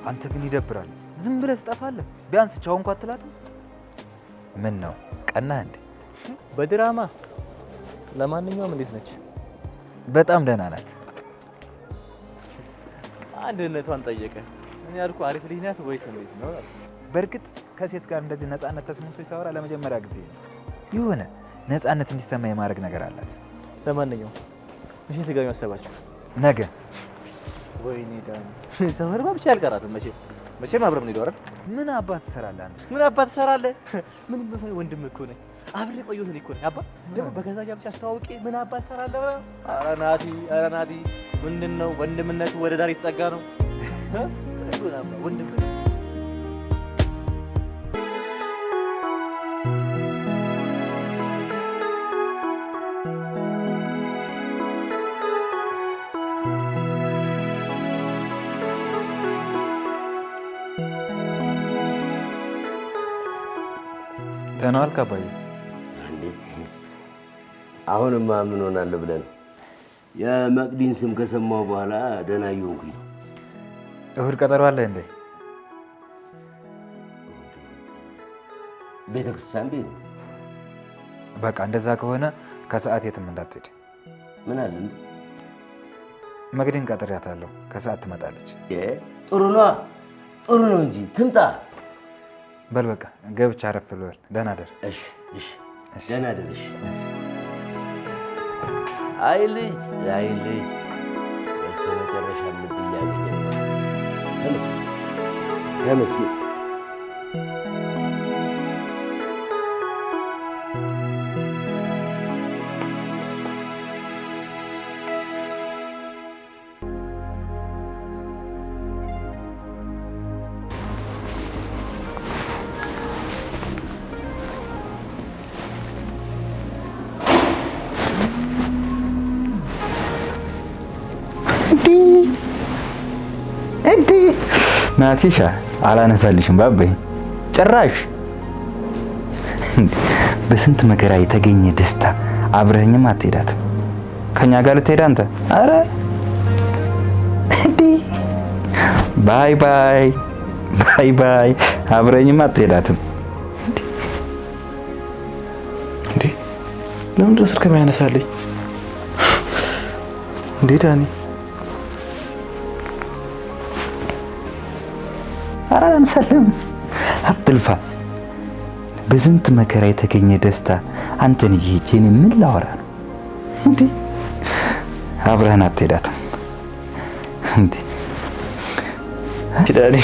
አንተ ግን ይደብራል። ዝም ብለህ ትጠፋለህ። ቢያንስ ቻው እንኳን አትላትም? ምን ነው ቀናህ እንዴ? በድራማ ለማንኛውም እንዴት ነች? በጣም ደህና ናት። አንድነቷን ጠየቀ። እኔ ያልኩህ አሪፍ ልጅ ናት ወይስ እንዴት ነው? በእርግጥ ከሴት ጋር እንደዚህ ነፃነት ተስማምቶኝ ሳወራ ለመጀመሪያ ጊዜ ነው። የሆነ ነፃነት እንዲሰማ የማድረግ ነገር አላት። ለማንኛውም እሺ ትገቢ መሰባችሁ? ነገ። ወይኔ ዳኒ ሰፈርማ ብቻ አልቀራትም። መቼም አብረን እንሄድ አይደል? ምን አባት ትሰራለህ አንተ? ምን አባት ትሰራለህ? ምንም በፈይ ወንድም እኮ ነኝ። አብሬ ቆየሁት እኮ ነኝ። አባ ደግሞ በገዛ ብቻ አስተዋውቄ ምን አባት ትሰራለህ? ኧረ ናቲ ምንድን ነው ወንድምነቱ ወደ ዳር የተጠጋ ነው። ወንድም ደህና ዋልክ አባዬ? አሁንማ ምን ሆናለሁ ብለህ ነው? የመቅዲን ስም ከሰማሁ በኋላ ደህና እየሆንኩኝ። እሑድ ቀጠሮ አለ እንዴ? ቤተክርስቲያን ቤት ነው። በቃ እንደዛ ከሆነ ከሰዓት የትም እንዳትሄድ። ምን አለ እንዴ? መቅዲን ቀጥሬያታለሁ። ከሰዓት ትመጣለች። ጥሩ ነው እንጂ ትምጣ። በል በቃ ገብቼ አረፍ ልበል። ደህና ደር። እሺ ደህና ደር። እሺ አይ ልጅ በስተመጨረሻ ምድ እያገኘ ነው። ተመስገን። ናቲሻ አላነሳልሽም ባባይ ጭራሽ። በስንት መከራ የተገኘ ደስታ አብረኸኝም አትሄዳትም። ከኛ ጋር ልትሄድ አንተ? አረ ባይ ባይ ባይ ባይ። አብረኝማ አትሄዳትም እንዴ? ለምንድን ነው ስልክ የማያነሳልኝ እንዴ? ዳኒ ኧረ አላነሳልህም። አትልፋ። በስንት መከራ የተገኘ ደስታ አንተን ይሄ ምን ላወራ ነው እንዴ? አብረህን አትሄዳትም እንዴ? ዳኒ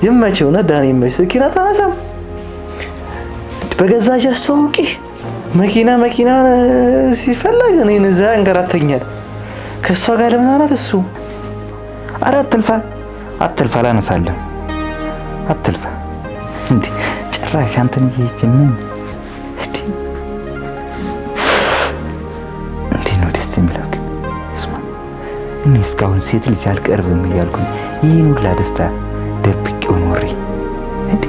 ይመችህ፣ እውነት ዳኒ ይመችህ። ስልኬን አታነሳም። በገዛ እጅ አስተዋውቂ መኪና ሲፈለግ እኔን እዛ እንገራተኛል። ከእሷ ጋር ለመዝናናት እሱ። ኧረ አትልፋ፣ አላነሳልህም። አትልፋ እንዴ! ጭራሽ አንተን ይሄ ምን እንዴ ነው ደስ የሚለው ግን ስማ፣ እኔ እስካሁን ሴት ልጅ አልቀርብም እያልኩኝ ይህን ሁላ ደስታ ደብቄው ኖሬ እንዴ!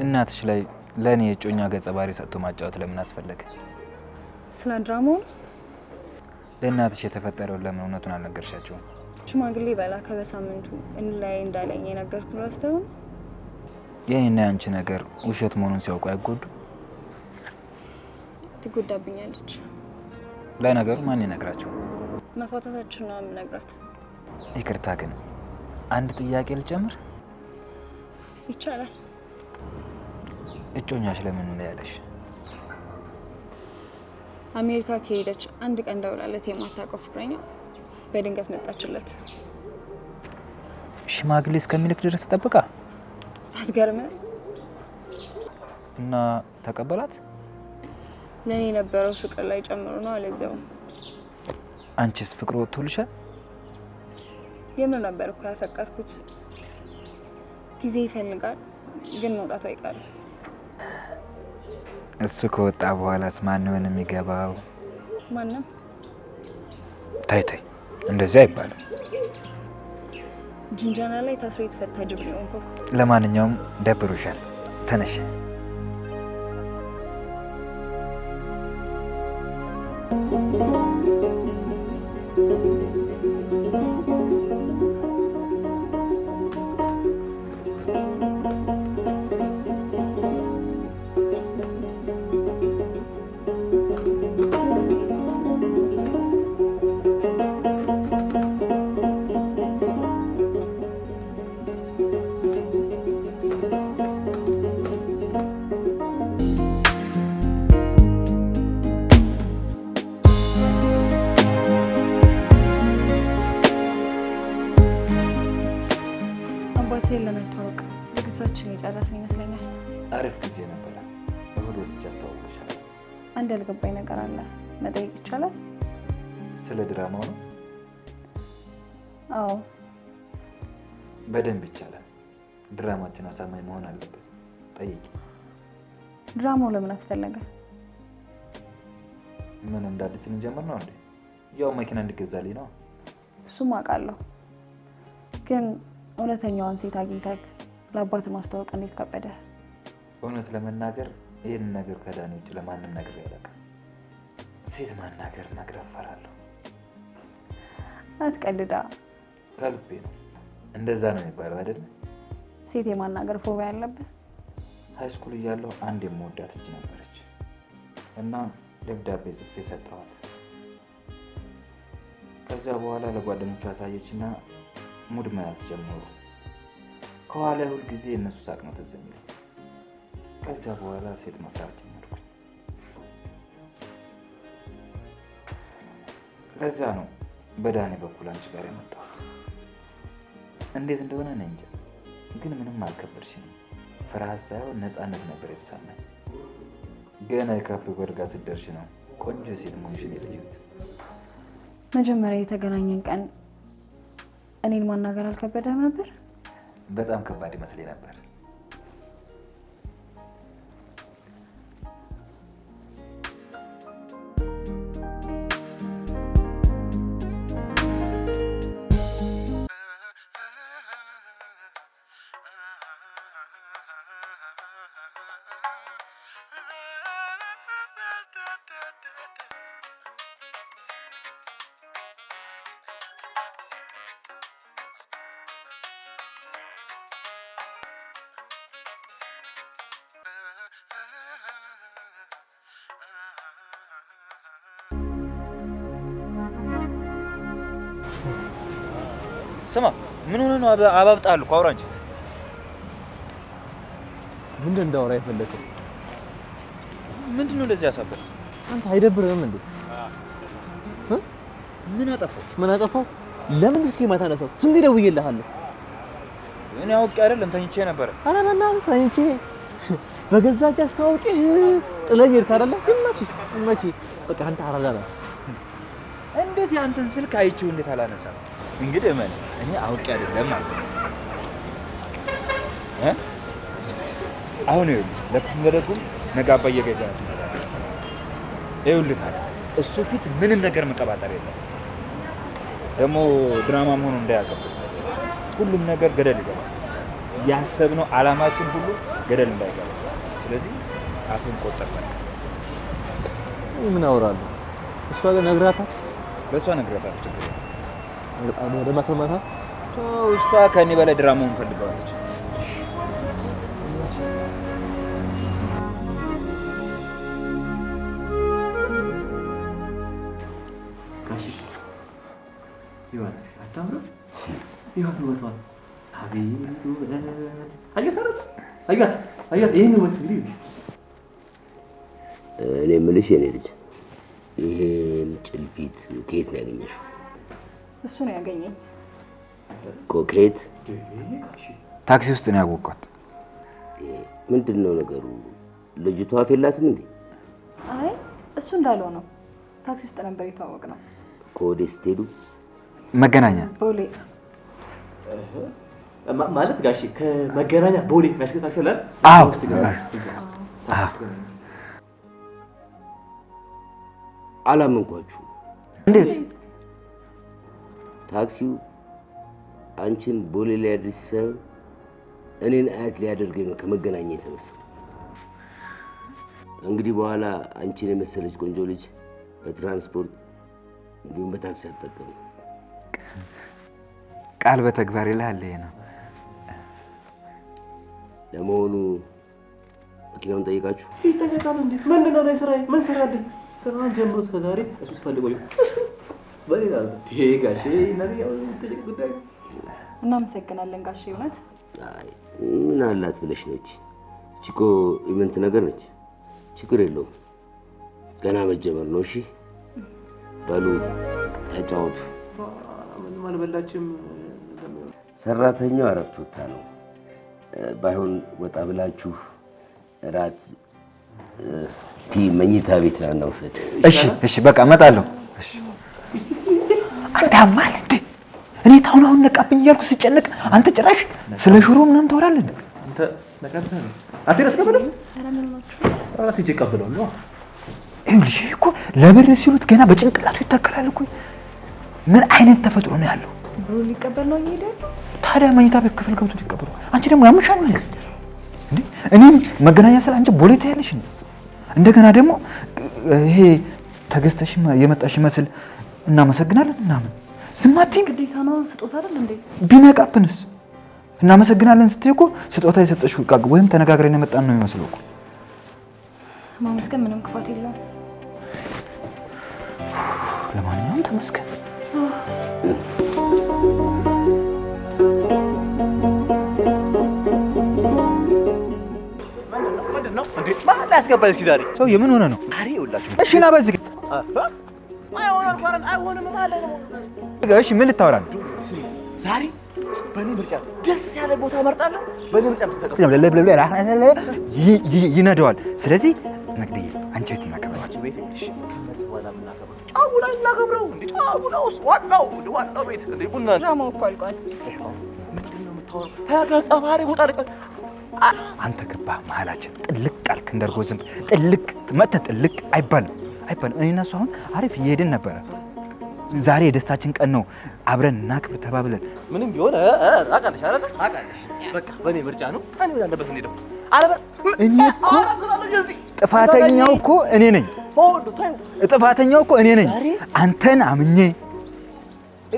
እናትሽ ላይ ለእኔ የእጮኛ ገጸ ባህሪ ሰጥቶ ማጫወት ለምን አስፈለገ? ስለ ድራማው ለእናትሽ የተፈጠረውን ለምን እውነቱን አልነገርሻቸውም? ሽማግሌ በላከ በሳምንቱ እንላይ እንዳለኝ የነገርኩ ረስተው የኔና ያንቺ ነገር ውሸት መሆኑን ሲያውቁ አይጎዱ? ትጎዳብኛለች። ለነገሩ ማን ይነግራቸው? መፋታታችን ነው የምነግራት። ይቅርታ ግን አንድ ጥያቄ ልጨምር? ይቻላል። እጮኛሽ ለምን እንዳያለሽ? አሜሪካ ከሄደች አንድ ቀን ደውላለት የማታውቀው ፍቅረኛ በድንገት መጣችለት። ሽማግሌ እስከሚልክ ድረስ ጠብቃ? አትገርምም? እና ተቀበላት? ለኔ የነበረው ፍቅር ላይ ጨምሮ ነው አለዚያው። አንቺስ ፍቅር ወጥቶልሻል? የምን ነበር እኮ ያፈቀርኩት። ጊዜ ይፈልጋል ግን መውጣቱ አይቀርም። እሱ ከወጣ በኋላስ ማን ነው የሚገባው? ማንም። ታይ እንደዚህ አይባልም። ጅንጃና ላይ ታስሮ የተፈታ ጅብ ነው እንኳን። ለማንኛውም ደብሮሻል፣ ተነሽ። አባቴን ለመታወቅ ዝግጅታችን የጨረስን ይመስለኛል። አሪፍ ጊዜ ነበር። እሁድ ወስጄ አስተዋውቅሻለሁ። አንድ ያልገባኝ ነገር አለ፣ መጠየቅ ይቻላል? ስለ ድራማው ነው? አዎ፣ በደንብ ይቻላል። ድራማችን አሳማኝ መሆን አለበት። ጠይቂ። ድራማው ለምን አስፈለገ? ምን እንደ አዲስ ልንጀምር ነው እንዴ? ያው መኪና እንዲገዛልኝ ነው። እሱም አውቃለሁ፣ ግን እውነተኛዋን ሴት አግኝተህ ለአባት ማስተዋወቅ እንዴት ከበደ? እውነት ለመናገር ይህን ነገር ከዳኒ ውጭ ለማንም ነገር ያላውቅም። ሴት ማናገር ማግረፍ እፈራለሁ። አትቀልዳ። ከልቤ ነው። እንደዛ ነው የሚባለው አይደል? ሴት የማናገር ፎቢያ ያለብህ? ሃይስኩል እያለሁ አንድ የምወዳት ልጅ ነበረች እና ደብዳቤ ጽፌ ሰጠኋት። ከዚያ በኋላ ለጓደኞቿ አሳየችና ሙድ መያዝ ጀመሩ። ከኋላ ሁል ጊዜ እነሱ ሳቅ ነው ትዝ የሚለኝ። ከዚያ በኋላ ሴት መፍራት ጀመርኩኝ። ለዛ ነው በዳኒ በኩል አንቺ ጋር የመጣሁት። እንዴት እንደሆነ እኔ እንጃ፣ ግን ምንም አልከበድሽም። ፍርሃት ሳይሆን ነፃነት ነበር የተሰማኝ። ገና የካፌ በር ጋር ስትደርሺ ነው ቆንጆ ሴት መሆንሽን የለየሁት። መጀመሪያ የተገናኘን ቀን እኔን ማናገር አልከበደም ነበር? በጣም ከባድ ይመስለኝ ነበር። ስማ ምን ሆነ ነው አባብጣል እኮ አውራ እንጂ ምንድን እንዳወራ የፈለከው? ምንድነው እንደዚህ ያሳበደ? አንተ አይደብርህም እንዴ? ምን አጠፋው? ለምን እስኪ ማታነሳው? ስንት ደውዬልሃለሁ? እኔ አውቄ አይደለም ተኝቼ ነበር። አላላላ ተኝቼ በገዛ እጅ አስተዋውቄ ጥለኝ ሄድክ አይደለ? እመቼ በቃ አንተ አራዳ ነህ። እንዴት ያንተን ስልክ አይቼው እንዴት አላነሳም? እንግዲህ እመን እኔ አውቄ አይደለም ማለት ነው። አሁን ለኩም ለደጉም ነጋባ እየገዛ ነው። ይኸውልህ እሱ ፊት ምንም ነገር መቀባጠር የለም። ደግሞ ድራማ መሆኑ እንዳያቀብ ሁሉም ነገር ገደል ይገባል። ያሰብነው አላማችን ሁሉ ገደል እንዳይገባ። ስለዚህ አፍን ቆጠርበት። ምን አወራለሁ? እሷ ጋር ነግራታል። ለእሷ ነግራታል። ችግር ወደ ማሰማታ እሷ ከኔ በላይ ድራማውን ፈልገዋለች። ይዋስ አታምሩ ይዋስ ወጥቷል። አቤት ውበት! አያት ይሄን ውበት እንግዲህ እኔ የምልሽ የኔ ልጅ ይሄን ጭልፊት ከየት ነው ያገኘሽው? እሱ ነው ያገኘኝ። ከየት? ታክሲ ውስጥ ነው ያወቅኳት። ምንድነው ነገሩ? ልጅቷ አፍ የላትም እንዴ? አይ እሱ እንዳለው ነው። ታክሲ ውስጥ ነበር የተዋወቅነው። ከወዴት ስትሄዱ? መገናኛ ቦሌ ማለት ጋሼ ከመገናኛ ቦሌ የሚያስገባ ታክሲ አለ? አዎ። አላመንኳችሁ። እንዴት? ታክሲው አንቺን ቦሌ ላይ አድርስ ሳይሆን እኔን አያት ሊያደርገኝ ነው ከመገናኛ የተነሳው። እንግዲህ በኋላ አንቺን የመሰለች ቆንጆ ልጅ በትራንስፖርት እንዲሁም በታክሲ አትጠቀም። ቃል በተግባር ይላል ይሄ ነው። ለመሆኑ መኪናውን ጠይቃችሁ? ይጠየቃል እንዴ? ምንድነው ነው ስራዬ? ምን ሰራልኝ? ከማን ጀምሮ እስከ ዛሬ እሱ ፈልጎኝ እሱ በሌላ ጋሼ ነሪያው ትልቅ ጉዳይ። እናመሰግናለን ጋሼ። እውነት አይ ምን አላት ብለሽ ነው? እቺ እኮ ኢቨንት ነገር ነች። ችግር የለውም ገና መጀመር ነው። እሺ በሉ ተጫወቱ። ምንም አልበላችም። ሰራተኛው አረፍት ወጣ ነው። ባይሆን ወጣ ብላችሁ እራት መኝታ ቤት እናውሰድ። እሺ በቃ እመጣለሁ። እሺ አንተ አማል እንዴ? እኔ አሁን ነቃብኝ እያልኩ ስጨነቅ አንተ ጭራሽ ስለ ሽሮ ምናምን ታወራለህ። አንተ ነቃብህ ነው አትረስ ከበለው ራስ ይቀበለው ነው። እንዴ እኮ ለብር ሲሉት ገና በጭንቅላቱ ይታከላል እኮ። ምን አይነት ተፈጥሮ ነው ያለው? ብሩ ሊቀበል ነው እየሄደ። ታዲያ መኝታ ቤት ክፍል ገብቶ ሊቀበለው። አንቺ ደግሞ ያምሻል ማለት እንዴ? እኔም መገናኛ ስለ አንቺ ቦሌ ታያለሽ እንዴ? እንደገና ደግሞ ይሄ ተገዝተሽ የመጣሽ መስል እናመሰግናለን ምናምን ዝም አትይም። ግዴታ ነው ስጦታ አይደል እንዴ? ቢነቃብንስ? እናመሰግናለን ስትይ እኮ ስጦታ የሰጠሽው ዕቃ ወይም ተነጋግረን የመጣን ነው የሚመስለው እኮ። ማመስገን ምንም ክፋት የለውም። ለማንኛውም ተመስገን። ምንድነው እንዴ? ማን ያስገባል እስኪ ዛሬ? ሰው የምን ሆነ ነው? አሬ ይኸውላችሁ እሺ ና በዚህ አይሆንም ቆረን አይሆንም ማለት ነው። እሺ ምን ልታወራ ነው? ዛሬ በእኔ ምርጫ ደስ ያለ ቦታ እመርጣለሁ። በእኔ ምርጫ ተሰቀው ይነደዋል። ስለዚህ መግደይ አንቺ ቤት እናከብረዋለን። ቤት እሺ ከነሱ በኋላ እናከብረው ጫውላ እናከብረው እንዴ? ጫውላውስ ዋናው ቤት እንዴ? ቡና ድራማው እኮ አልቋል። ምንድነው የምታወራው? ተገጸ ባህሪ ቦታ ልቀ አንተ ገባህ መሀላችን ጥልቅ አልክ። እንደርጎ ዝም ጥልቅ መተህ ጥልቅ አይባልም። እኔና እሱ አሁን አሪፍ እየሄድን ነበረ። ዛሬ የደስታችን ቀን ነው። አብረን እናክብር ተባብለን ምንም ቢሆን አውቃለሽ አይደል? አውቃለሽ። በቃ በእኔ ምርጫ ነው። እኔ ወደ አለበት እንሄደው። እኔ እኮ ጥፋተኛው እኮ እኔ ነኝ። ጥፋተኛው እኮ እኔ ነኝ። አንተን አምኜ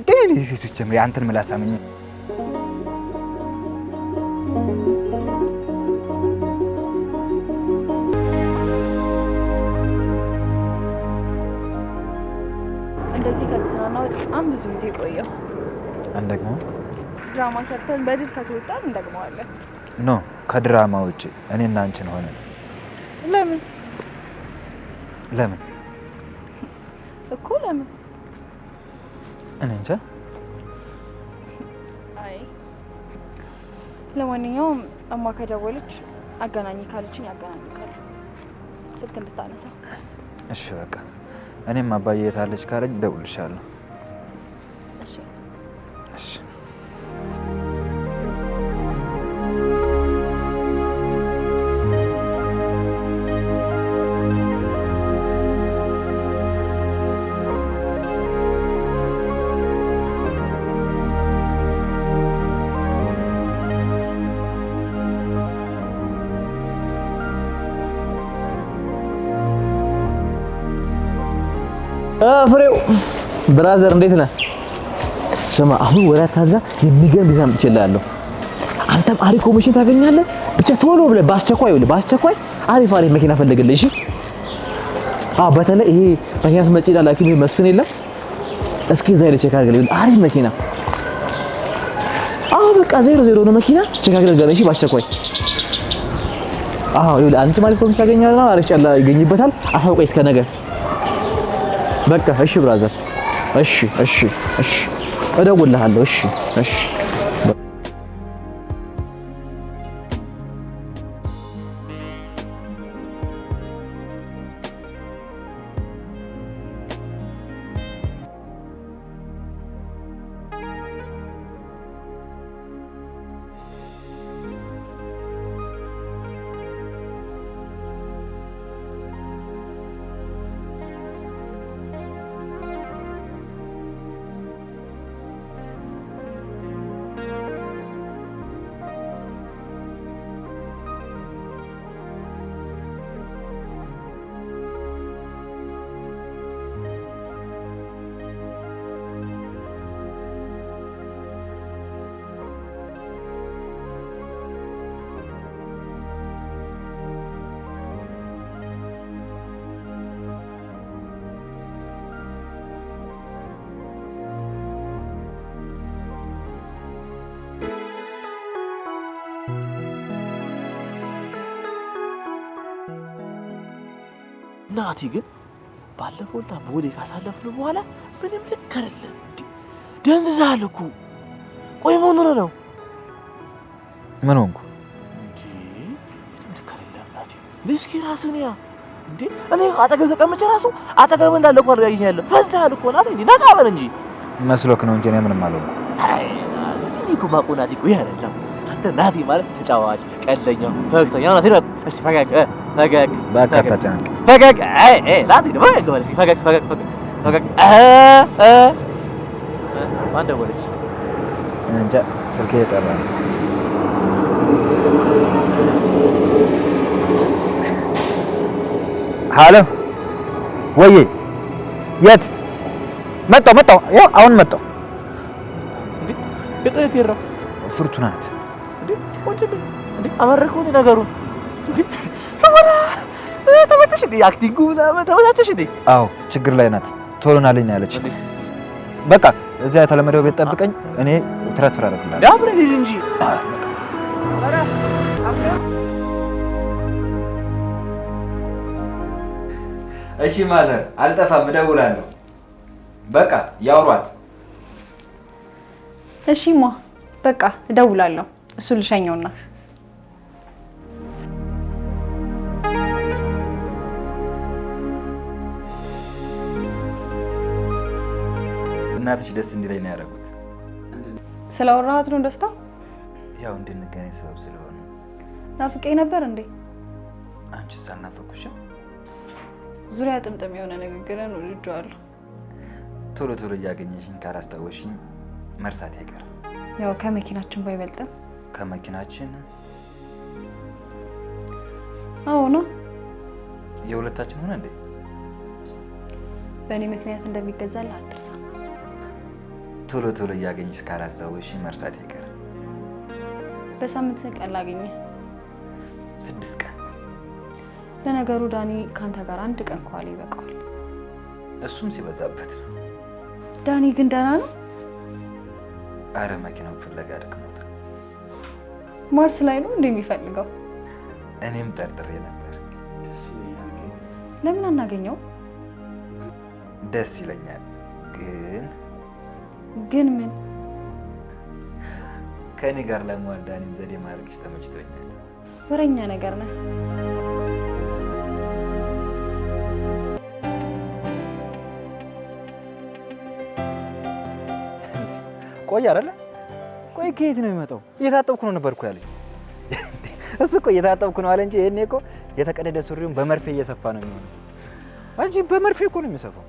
ግን እዚህ ጀምሬ አንተን ምላስ አምኜ እንደዚህ ከተዝናናው በጣም ብዙ ጊዜ ቆየሁ። እንደግሞ ድራማ ሰርተን በድል ከተወጣን እንደግመዋለን። ኖ ከድራማ ውጭ እኔና አንቺን ሆነ። ለምን ለምን እኮ ለምን? እኔ እንጃ። አይ ለማንኛውም እማ ከደወለች አገናኝ ካለችኝ አገናኝካለሁ። ስልክ እንድታነሳ። እሺ በቃ እኔም አባዬ የት አለች ካለኝ እደውልልሻለሁ። እሺ እሺ። ፍሬው ብራዘር እንዴት ነህ? ስማ አሁን ወሬ አታብዛ። የሚገርም ቢዛ አምጥቼልሃለሁ። አንተም አሪፍ ኮሚሽን ታገኛለህ። ብቻ ቶሎ ብለህ በአስቸኳይ አሪፍ መኪና ፈልግልህ። እሺ? በተለይ ይሄ መኪና ስመጪ ላኪ መስፍን የለም እስኪ እዛ ሄደህ ቼክ አድርግልኝ። አሪፍ መኪና በቃ 00 ነው መኪና ቼክ አድርግልኝ። እሺ? በአስቸኳይ ይኸውልህ አንተ ማለት ኮሚሽን ታገኛለህ። አሪፍ ጨላ ይገኝበታል። አሳውቀኝ እስከ ነገ። በቃ እሺ ብራዘር። እሺ እደውልልሃለሁ። እሺ ናቲ ግን ባለፈው በወዴ ካሳለፍነው በኋላ ምንም ልክ አይደለም። ደንዝዛል እኮ። ቆይ ምን ሆነ ነው? ምን ሆንኩ? ምንም ልክ አይደለም ናቲ። እስኪ ራስህን ያ እኔ አጠገብ ተቀምጬ ራሱ አጠገብ እንዳለ እኮ አድርጋኛለሁ። ፈዛሃል እኮ ናቲ። ነቃ በል እንጂ። መስሎክ ነው እንጂ እኔ ምንም አልሆንኩም። አይ ናቲ እኮ ማቆ ናቲ እኮ ይሄ አይደለም። አንተ ናቲ ማለት ተጫዋች፣ ቀልደኛ፣ ፈገግተኛ ናቲ ነው። እስኪ ፈገግ በቃ አታጨናንቅ። ፈገግ ናቲ ነው። ፈገግ በል እስኪ ፈገግ ማን ደወለች? እንጃ ስልኬ እየጠራ ነው። ሀሎ ወዬ፣ የት መጣሁ? ያው አሁን መጣሁ። የት ሄድን? ፍርቱና ናት። አመረከው ነገሩን። ተመቸሽ? አክቲንጉ ምናምን ተመቸሽ? አዎ ችግር ላይ ናት። ቶሎ ናልኝ ነው ያለች። በቃ እዚያ የተለመደው ቤት ጠብቀኝ፣ እኔ ትራንስፈር አደርግልሃለሁ። አብረን ሂድ እንጂ። እሺ ማዘር፣ አልጠፋም፣ እደውላለሁ። በቃ ያውሯት። እሺማ በቃ እደውላለሁ። እሱ ልሸኘውና እናትሽ ደስ እንዲለኝ ነው ያደረጉት። ስለወራሃት ነው ደስታ? ያው እንድንገናኝ ሰበብ ስለሆነ። ናፍቄ ነበር እንዴ? አንቺስ አልናፈኩሽም? ዙሪያ ጥምጥም የሆነ ንግግርን ወድጄዋለሁ። ቶሎ ቶሎ እያገኘሽኝ ካላስታወሽኝ መርሳት አይቀርም። ያው ከመኪናችን ባይበልጥም ከመኪናችን አዎ ነው። የሁለታችን ሆነ እንዴ? በእኔ ምክንያት እንደሚገዛልህ አትርሳ። ቶሎ ቶሎ እያገኘሽ ካላስታወሽኝ መርሳት አይቀርም። በሳምንት ስንት ቀን ላገኘህ? 6 ቀን። ለነገሩ ዳኒ ካንተ ጋር አንድ ቀን ከዋለ ይበቃዋል። እሱም ሲበዛበት ነው። ዳኒ ግን ደህና ነው? አረ መኪናው ፍለጋ አድክሞታል። ማርስ ላይ ነው እንደሚፈልገው። እኔም ጠርጥሬ ነበር። ለምን አናገኘው? ደስ ይለኛል ግን ምን? ከኔ ጋር ለመዋል ዳኒን ዘዴ ማድረግሽ ተመችቶኛል። ወረኛ ነገር ነህ። ቆይ አይደለ? ቆይ ከየት ነው የሚመጣው? እየታጠብኩ ነው ነበርኩ ያለኝ። እሱ እኮ እየታጠብኩ ነው አለ እንጂ ይሄኔ እኮ የተቀደደ ሱሪውን በመርፌ እየሰፋ ነው የሚሆነው። አንቺ በመርፌ እኮ ነው የሚሰፋው።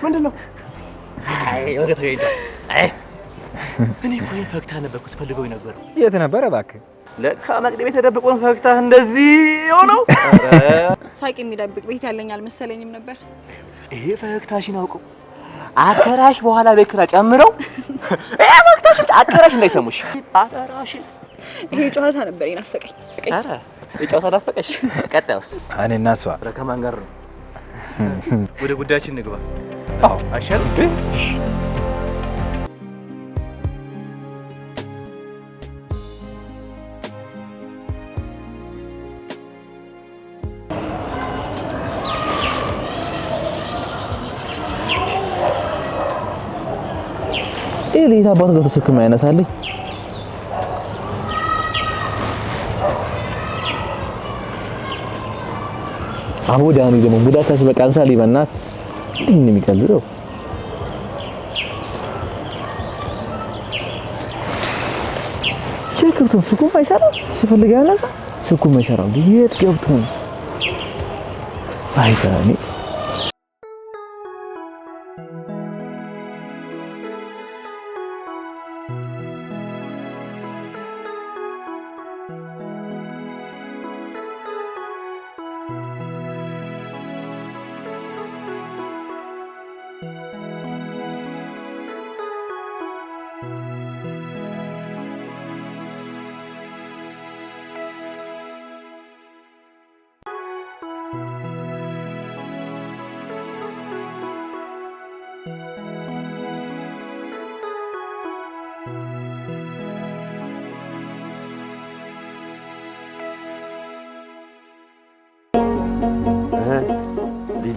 ምንድነው? አይ ወደ ተገይታ እኔ እኮ ፈገግታ ነበርኩ ስፈልገው ነበር። የት ነበረ እባክህ? ለካ መቅደም ቤት ተደብቆ ነው ፈገግታ እንደዚህ የሆነው። ሳቂ የሚደብቅ ቤት ያለኝ አልመሰለኝም ነበር። ይሄ ፈገግታሽን አውቀው አከራሽ በኋላ በክራ ጨምረው ይሄ ፈገግታሽን አከራሽ እንዳይሰሙሽ አከራሽ። ይሄ ጨዋታ ነበር ይናፈቀኝ። ኧረ የጨዋታ ናፈቀሽ? ቀጣዩስ? እኔና እሷ ከማን ጋር ነው? ወደ ጉዳያችን እንግባ። አዎ አይሻልም? ይሄ ልጅ አባቱ ጋር ተሰክማ ያነሳልኝ። አቡ ዳኒ ደግሞ ጉዳት ያስበቃንሳ ሊበናት እንዴት ነው የሚቀልደው? ገብቶ ስልኩን አይሰራም። ሲፈልግ ያነሳ ስልኩን አይሰራም። የት ገብቶ ነው? አይ ዳኒ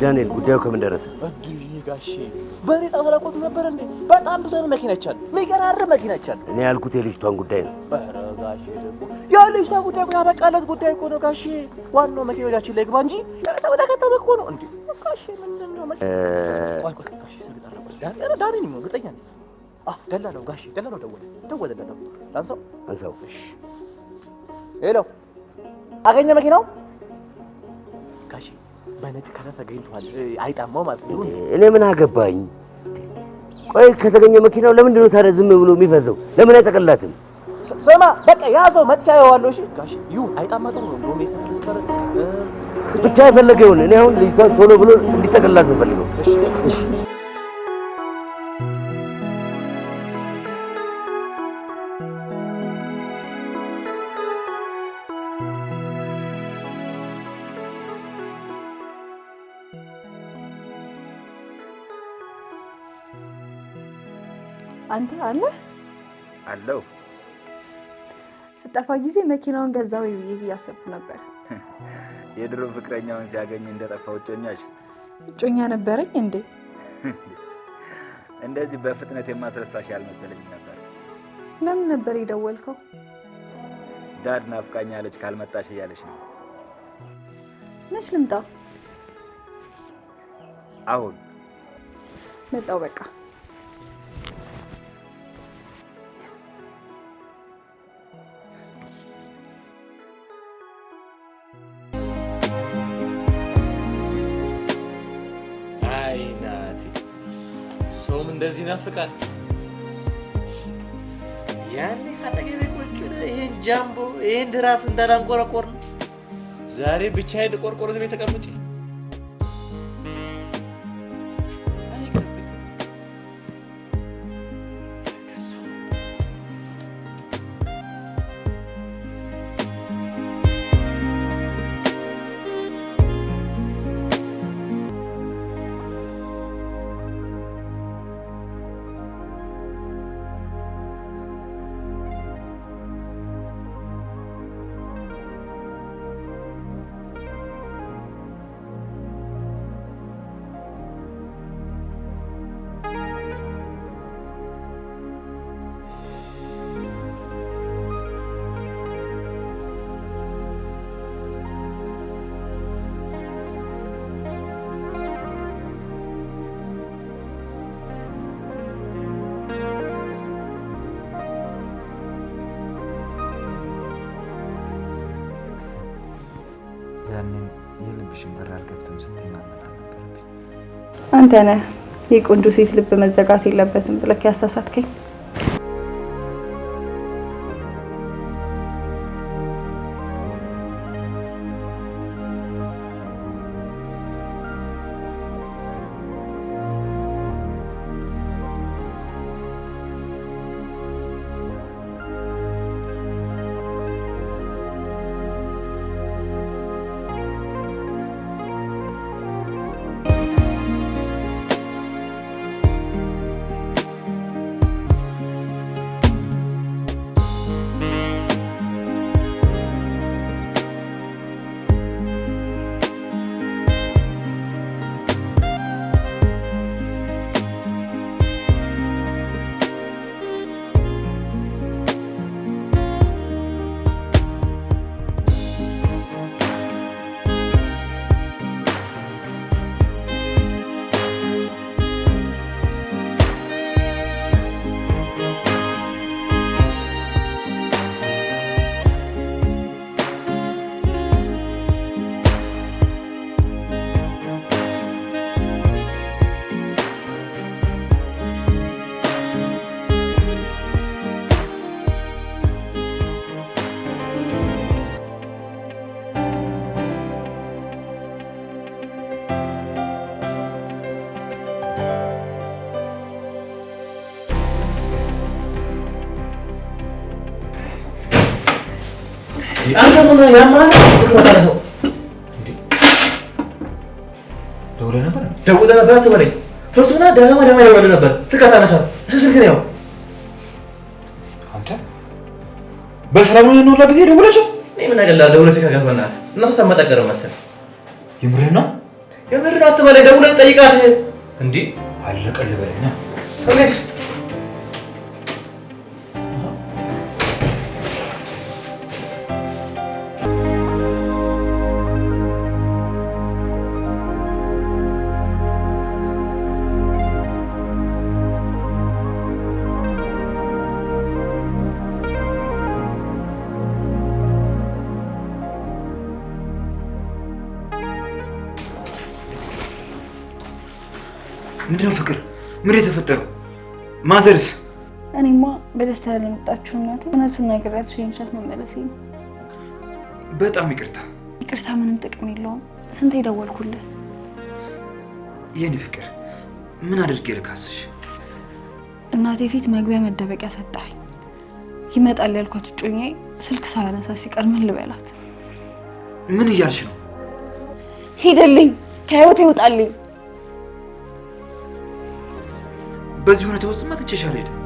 ዳንኤል ጉዳዩ ከምን ደረሰ? ጋሼ በሬ ጣፈላቆት ነበር እንዴ? በጣም ብዙ መኪና ይቻላል። የሚገራርም መኪና ይቻላል። እኔ ያልኩት የልጅቷን ጉዳይ ነው። ኧረ ጋሼ ደግሞ ያ ልጅቷ ጉዳይ እኮ ያበቃለት ጉዳይ እኮ ነው ጋሼ። ዋናው መኪና ወዳችን ላይ ግባ እንጂ ተበተከተበ እኮ ነው እንዴ ጋሼ። ምንድን ነው ቆይ ጋሼ ዳኒ ነው እርግጠኛ ነኝ። ደላላው ጋሼ ደላላው ደወለ ደላላው አንሳው። እሺ ሄሎ አገኘ መኪናው ጋሼ በነጭ ከለር ተገኝቷል። አይጣማው ማለት ነው። እኔ ምን አገባኝ? ቆይ ከተገኘ መኪናው ለምንድን ነው ታዲያ ዝም ብሎ የሚፈዘው? ለምን አይጠቅላትም? ስማ በቃ ያዘው መጥቻ ያዋለው። እሺ ጋሽ አይጣማ ጥሩ ነው። ዶሜ ሰፈር ብቻ የፈለገ ይሁን። እኔ አሁን ልጅቷን ቶሎ ብሎ እንዲጠቅላት ነው ፈልገው። እሺ አንተ አለ አለው ስጠፋ ጊዜ መኪናውን ገዛው ብዬ እያሰብኩ ነበር። የድሮ ፍቅረኛውን ሲያገኝ እንደጠፋው እጮኛ ነበረኝ እንዴ? እንደዚህ በፍጥነት የማስረሳሽ ያልመሰለኝ ነበር። ለምን ነበር የደወልከው? ዳድ ናፍቃኛለች ካልመጣሽ እያለች ነው። መች ልምጣ? አሁን መጣው በቃ። ሰውም እንደዚህ ናፍቃል። ያኔ ካጠገቤ ቁጭ ብለህ ይሄን ጃምቦ ይሄን ድራፍ እንዳላንቆረቆር ነው። ዛሬ ብቻዬን ቆርቆሮ ቤት ተቀምጬ ያኔ የልብሽን በር አልከፍትም ስትይ ማመን አልነበረብኝ። አንተ ነህ የቆንጆ ሴት ልብ መዘጋት የለበትም ብለህ ያሳሳትከኝ። አንተ ምን ያማል? ተቆጣጣ ሰው ደውለህ ነበር አትበለኝ። ፍርቱና ደጋማ ደውለህ ነበር ስልክ አታነሳም። እሱ ስልክ ነው። አንተ በሰላም ነው የኖርላ ጊዜ ደውለችው? እኔ ምን አገላለሁ? ደውለች ከጋፈናት እና ተሰማጣ ቀረ መሰል። የምርህ ነው? የምርህ ነው አትበለኝ። ደውለህ ጠይቃት እንዴ አለቀልህ በለኝ ና እንዴ ምንድነው ፍቅር? ምን የተፈጠረው? ማዘርስ? እኔማ በደስታ ያለመጣችሁ እናቴ እውነቱን ነግሬያት ሸኝቻት መመለሴ ነው። በጣም ይቅርታ። ይቅርታ ምንም ጥቅም የለውም። ስንት የደወልኩልህ። የኔ ፍቅር ምን አድርጌ ልካስሽ? እናቴ ፊት መግቢያ መደበቂያ ሰጣኝ። ይመጣል ያልኳት እጮኛዬ ስልክ ሳያነሳ ሲቀር ምን ልበላት? ምን እያልሽ ነው? ሂድልኝ፣ ከህይወቴ ይውጣልኝ። በዚህ ሁኔታ ውስጥ ትቼሽ አልሄድም።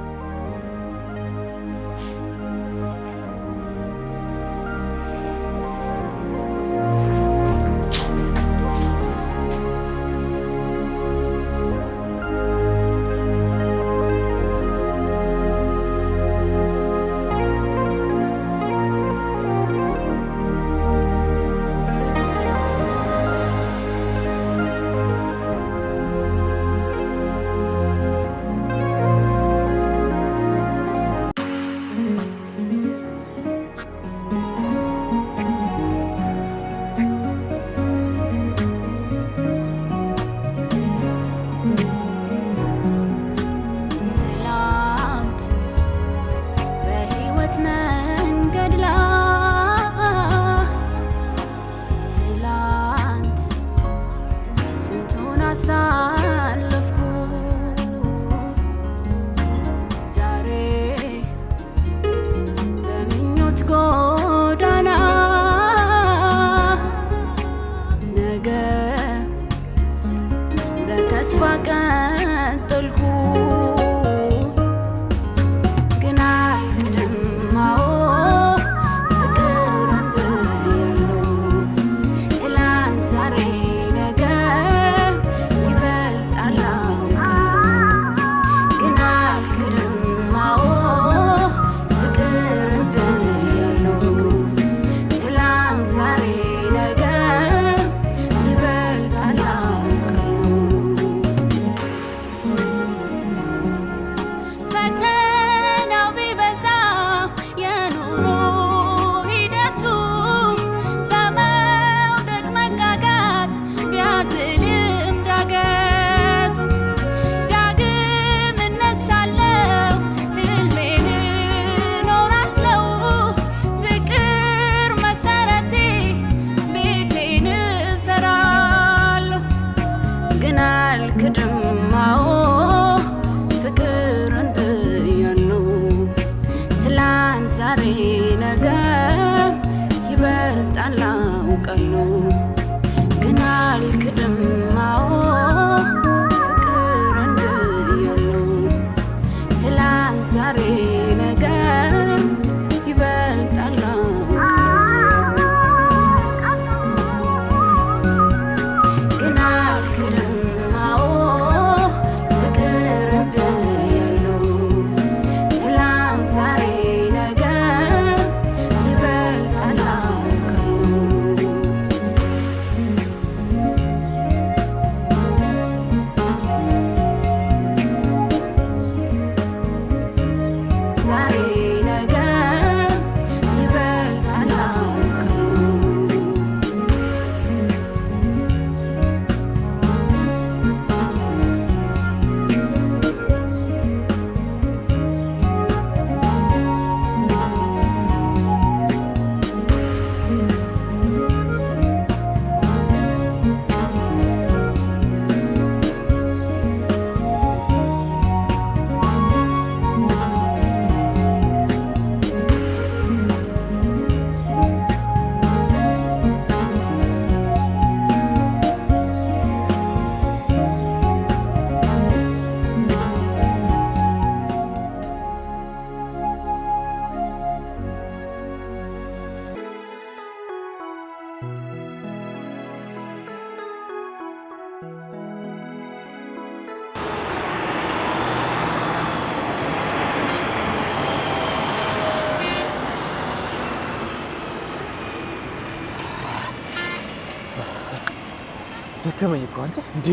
ደከመኝ እኮ አንተ እንዴ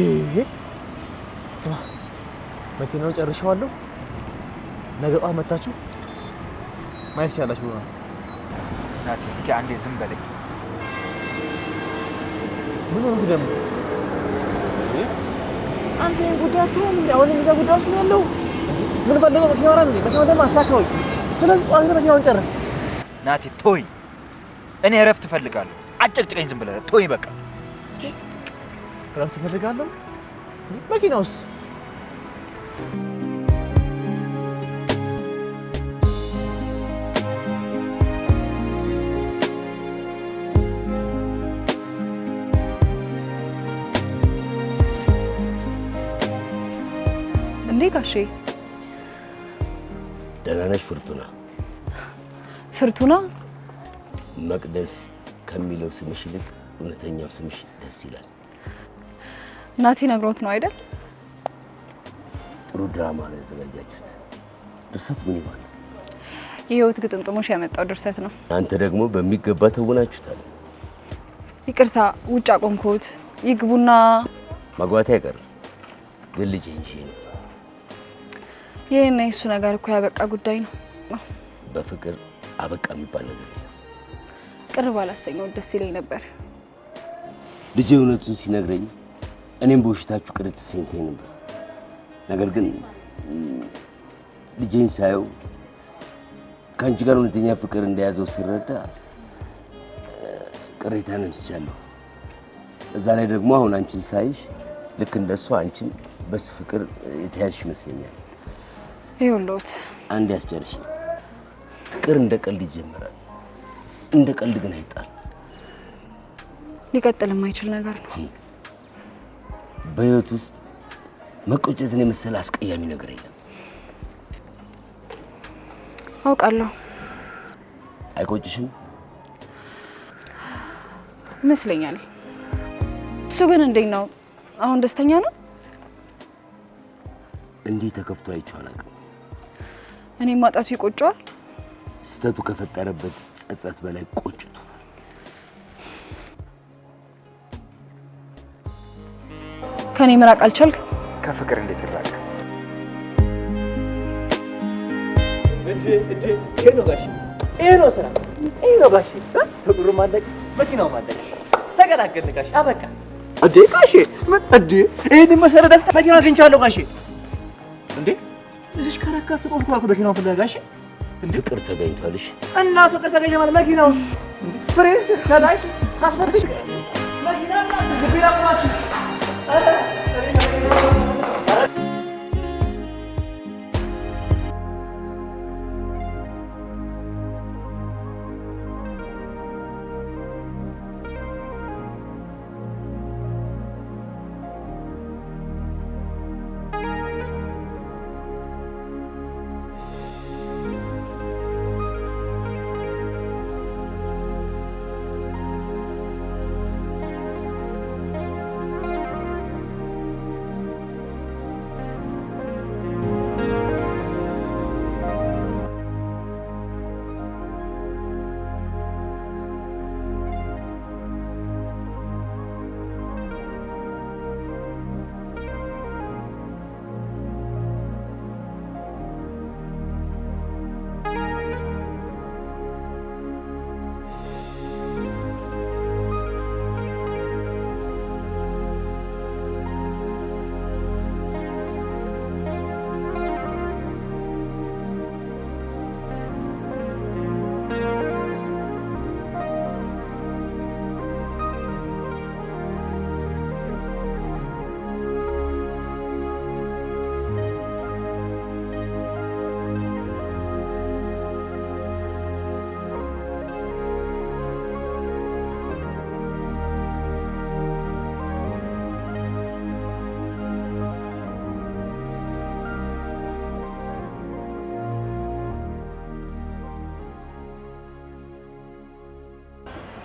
ስማ መኪናውን ጨርሼዋለሁ ነገ ጠዋት መታችሁ ማየት ይቻላችሁ ነው ናቲ እስኪ አንዴ ዝም በለኝ ምን ሆነህ ደግሞ አንተ ጉዳቱን አሁን እዛ ጉዳቱ ነው ያለው ምን ፈልገው መኪናው አራን መኪናው ደግሞ አሳካው ስለዚህ ጧት መኪናውን ጨርስ ናቲ ቶይ እኔ እረፍት እፈልጋለሁ አጨቅጭቀኝ ዝም ብለህ ቶይ በቃ እረፍት እፈልጋለሁ መኪናውስ እንዴ ጋሼ ደህና ነሽ ፍርቱና? ፍርቱና መቅደስ ከሚለው ስምሽ ይልቅ እውነተኛው ስምሽ ደስ ይላል። ናቲ ነግሮት ነው አይደል? ጥሩ ድራማ ነው ያዘጋጃችሁት። ድርሰት ምን ይባላል? የህይወት ግጥምጥሞሽ ያመጣው ድርሰት ነው። አንተ ደግሞ በሚገባ ተውናችሁታል። ይቅርታ ውጭ አቆምኩት። ይግቡና ማግባቴ አይቀርም ግን ልጅ እንጂ ነው። የኔና የሱ ነገር እኮ ያበቃ ጉዳይ ነው። በፍቅር አበቃ የሚባል ነገር ቅር ባላሰኘው ደስ ይለኝ ነበር። ልጅ እውነቱን ሲነግረኝ እኔም በውሽታችሁ ቅር ተሰኝተኝ ነበር። ነገር ግን ልጄን ሳየው ከአንቺ ጋር እውነተኛ ፍቅር እንደያዘው ሲረዳ ቅሬታን አንስቻለሁ። እዛ ላይ ደግሞ አሁን አንቺን ሳይሽ ልክ እንደሱ አንቺም በሱ ፍቅር የተያዝሽ ይመስለኛል። ይኸውልዎት አንድ ያስጨርሽ። ፍቅር እንደ ቀልድ ይጀምራል፣ እንደ ቀልድ ግን አይጣል። ሊቀጥል የማይችል ነገር ነው። በህይወት ውስጥ መቆጨትን የመሰለ አስቀያሚ ነገር የለም። አውቃለሁ። አይቆጭሽም? ይመስለኛል። እሱ ግን እንዴት ነው? አሁን ደስተኛ ነው? እንዲህ ተከፍቶ አይቼው አላውቅም። እኔ ማጣቱ ይቆጨዋል? ስህተቱ ከፈጠረበት ጸጸት በላይ ቆጭቱ። ከኔ መራቅ አልቻልክም? ከፍቅር እንዴት ይራቅ? ይሄ ነው ጋሼ፣ ይሄ ነው ስራ፣ ይሄ ነው ጋሼ። ፍቅሩ ማለቅ፣ መኪናው ማለቅ፣ ተገላገልን ጋሼ፣ አበቃ። እንዴ ጋሼ ምን እንዴ? ይሄን መሰረት ደስታ መኪና አግኝቻለሁ ጋሼ። እንዴ እዚህ ከረካት ተቆፍ እኮ መኪናው ፍለጋ ጋሼ። ፍቅር ተገኝቷልሽ እና ፍቅር ተገኘ ማለት መኪናው ፍሬንስ ተዳሽ ታስፈትሽ መኪና ግቢላ ቆማችሁ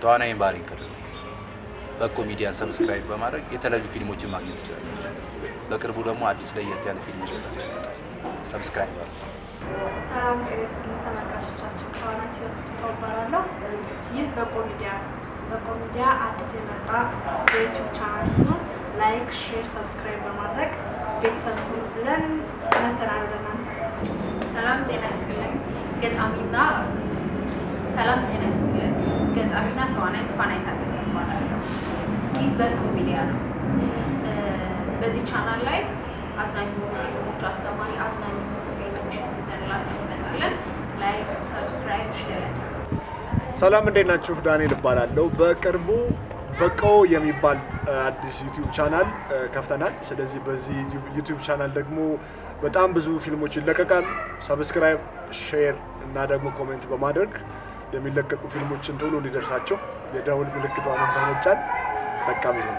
ተዋናይን ባህሪን ከደለ በኮ ሚዲያን ሰብስክራይብ በማድረግ የተለያዩ ፊልሞችን ማግኘት ትችላላችሁ። በቅርቡ ደግሞ አዲስ ለየት ያለ ፊልም ይዘላችሁ ይመጣል። ሰብስክራይብ አድርጉ። ሰላም ጤና ይስጥልኝ ተመልካቾቻችን፣ ተዋናይት ህይወት ስጦታው እባላለሁ። ይህ በኮ ሚዲያ አዲስ የመጣ የዩቲዩብ ቻናል ነው። ላይክ፣ ሼር፣ ሰብስክራይብ በማድረግ ቤተሰብ ሁኑ ብለን መተናል ወደ እናንተ። ሰላም ጤና ይስጥልን ገጣሚና ተዋናይት ፋናይት ታደሰ እባላለሁ። ይህ በቁ ሚዲያ ነው። በዚህ ቻናል ላይ አዝናኝ የሆኑ ፊልሞች፣ አስተማሪ አዝናኝ የሆኑ ፊልሞች ይዘንላችሁ እንመጣለን። ላይክ፣ ሰብስክራይብ፣ ሼር ያድርጉ። ሰላም እንዴት ናችሁ? ዳንኤል እባላለሁ። በቅርቡ በቆ የሚባል አዲስ ዩቲዩብ ቻናል ከፍተናል። ስለዚህ በዚህ ዩቲዩብ ቻናል ደግሞ በጣም ብዙ ፊልሞች ይለቀቃል። ሰብስክራይብ፣ ሼር እና ደግሞ ኮሜንት በማድረግ የሚለቀቁ ፊልሞችን ቶሎ እንዲደርሳቸው የደውል ምልክቷን በመጫን ተጠቃሚ ነው።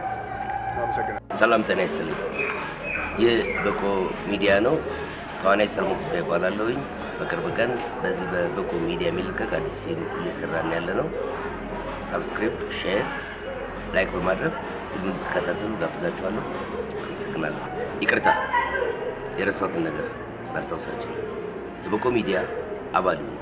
እናመሰግናለን። ሰላም ጤና ይስጥልኝ። ይህ በቆ ሚዲያ ነው። ተዋናይ ሰለሞን ተስፋዬ እባላለሁኝ። በቅርብ ቀን በዚህ በበቆ ሚዲያ የሚለቀቅ አዲስ ፊልም እየሰራን ያለ ነው። ሰብስክራይብ፣ ሼር፣ ላይክ በማድረግ ፊልም እንድትከታተሉ ጋብዛችኋለሁ። አመሰግናለሁ። ይቅርታ የረሳሁትን ነገር ላስታውሳችሁ። የበቆ ሚዲያ አባል ሁኑ።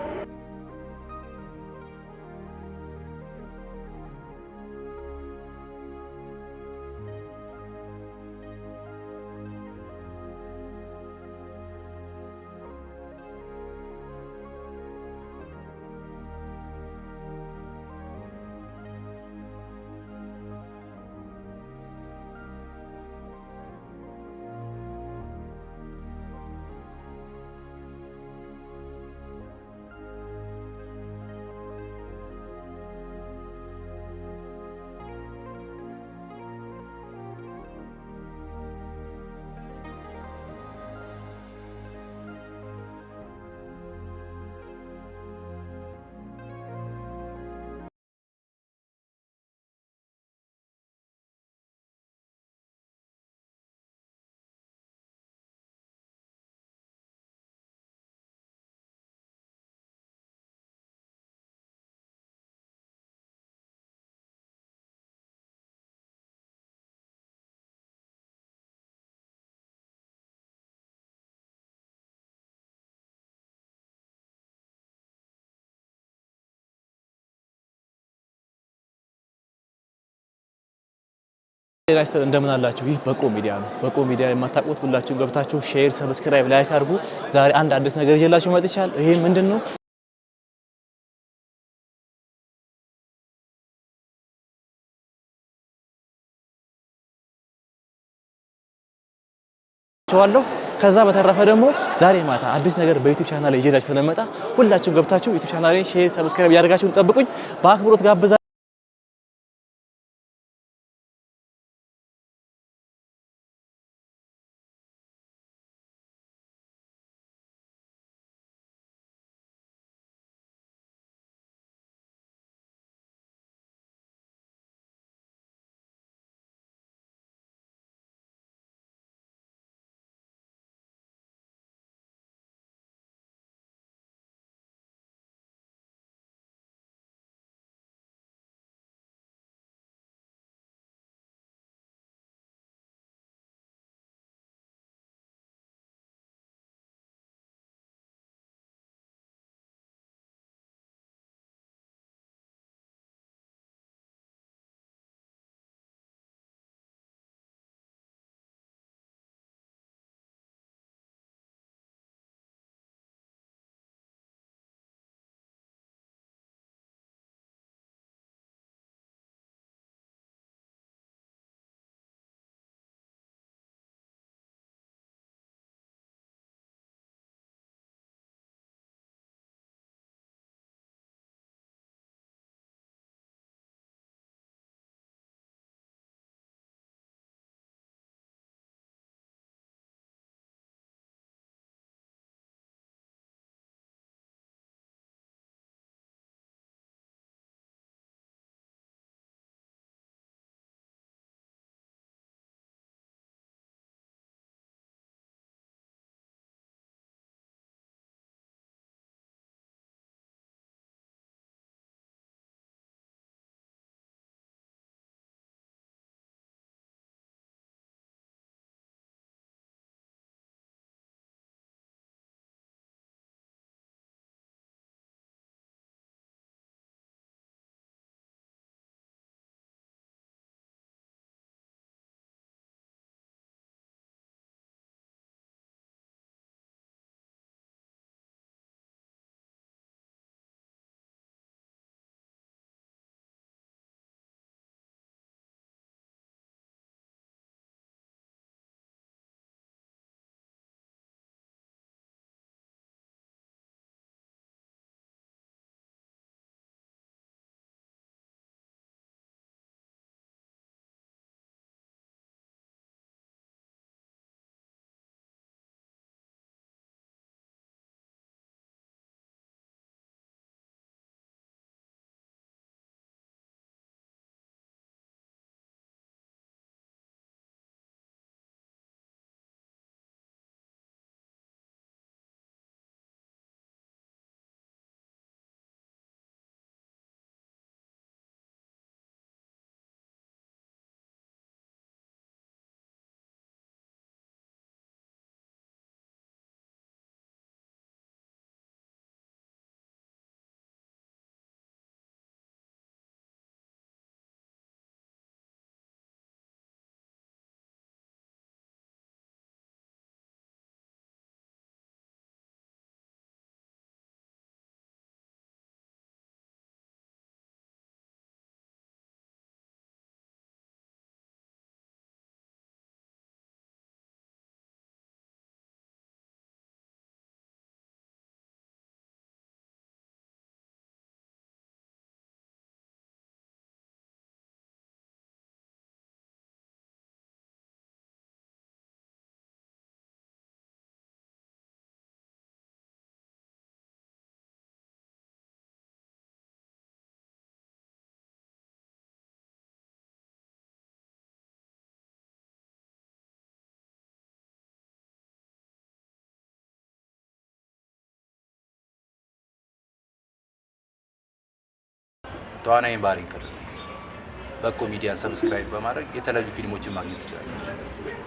እንደምን አላችሁ? ይህ በቆ ሚዲያ ነው። በቆ ሚዲያ የማታውቁት ሁላችሁም ገብታችሁ ሼር፣ ሰብስክራይብ፣ ላይክ አድርጉ። ዛሬ አንድ አዲስ ነገር ይዤላችሁ መጥቻለሁ። ይሄ ምንድነው? ከዛ በተረፈ ደግሞ ዛሬ ማታ አዲስ ነገር በዩቲዩብ ቻናል ላይ ይዤላችሁ ስለመጣ ሁላችሁም ገብታችሁ ዩቲዩብ ቻናል ላይ ሼር፣ ሰብስክራይብ ያደርጋችሁ ጠብቁኝ። በአክብሮት ጋብዛ ተዋናይን ባህሪን ከልልኝ። በኮ ሚዲያን ሰብስክራይብ በማድረግ የተለያዩ ፊልሞችን ማግኘት ትችላላችሁ።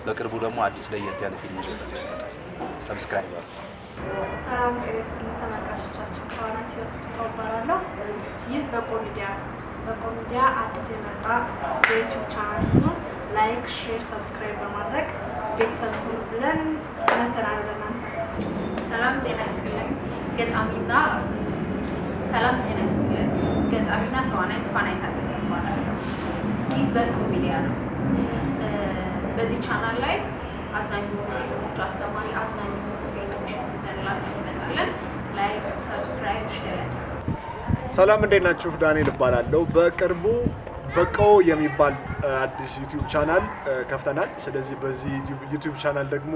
በቅርቡ ደግሞ አዲስ ለየት ያለ ፊልም ይዘላችሁ ይመጣል። ሰብስክራይብ አድርጉ። ሰላም ጤና ይስጥልኝ ተመልካቾቻችን፣ ተዋናይት ህይወት ስጦታው እባላለሁ። ይህ በኮ ሚዲያ ነው። በኮ ሚዲያ አዲስ የመጣ የዩቲዩብ ቻናል ሲሆን ላይክ፣ ሼር፣ ሰብስክራይብ በማድረግ ቤተሰብ ሁኑ ብለን መተናል ወደ እናንተ። ሰላም ጤና ይስጥልኝ ገጣሚና ተዋናይት ፋናይት ታደሰ እባላለሁ። ይህ በኮ ሚዲያ ነው። በዚህ ቻናል ላይ አዝናኝ የሆኑ ፊልሞች፣ አስተማሪ አዝናኝ የሆኑ ፊልሞች ይዘንላችሁ እንመጣለን። ላይክ፣ ሰብስክራይብ፣ ሼር ያድርጉ። ሰላም እንዴት ናችሁ? ዳንኤል እባላለሁ። በቅርቡ በቆ የሚባል አዲስ ዩቲዩብ ቻናል ከፍተናል። ስለዚህ በዚህ ዩቲዩብ ቻናል ደግሞ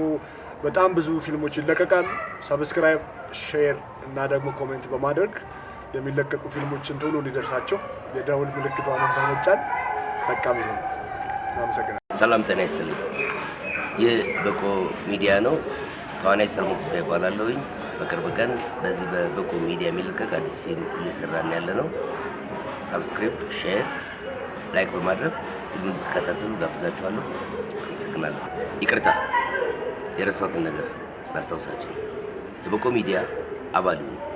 በጣም ብዙ ፊልሞች ይለቀቃሉ። ሰብስክራይብ፣ ሼር እና ደግሞ ኮሜንት በማድረግ የሚለቀቁ ፊልሞችን ቶሎ እንዲደርሳችሁ የደውል ምልክቷን በመጫን ተጠቃሚ ነው። አመሰግናለሁ። ሰላም ጤና ይስጥልኝ። ይህ በቆ ሚዲያ ነው። ተዋናይ ሰለሞን ተስፋ ይባላለሁኝ። በቅርብ ቀን በዚህ በበቆ ሚዲያ የሚለቀቅ አዲስ ፊልም እየሰራን ያለ ነው። ሰብስክራይብ፣ ሼር፣ ላይክ በማድረግ ፊልሙን እንድትከታተሉ ጋብዛችኋለሁ። አመሰግናለሁ። ይቅርታ የረሳሁትን ነገር ላስታውሳችሁ። የበቆ ሚዲያ አባል ይሁኑ።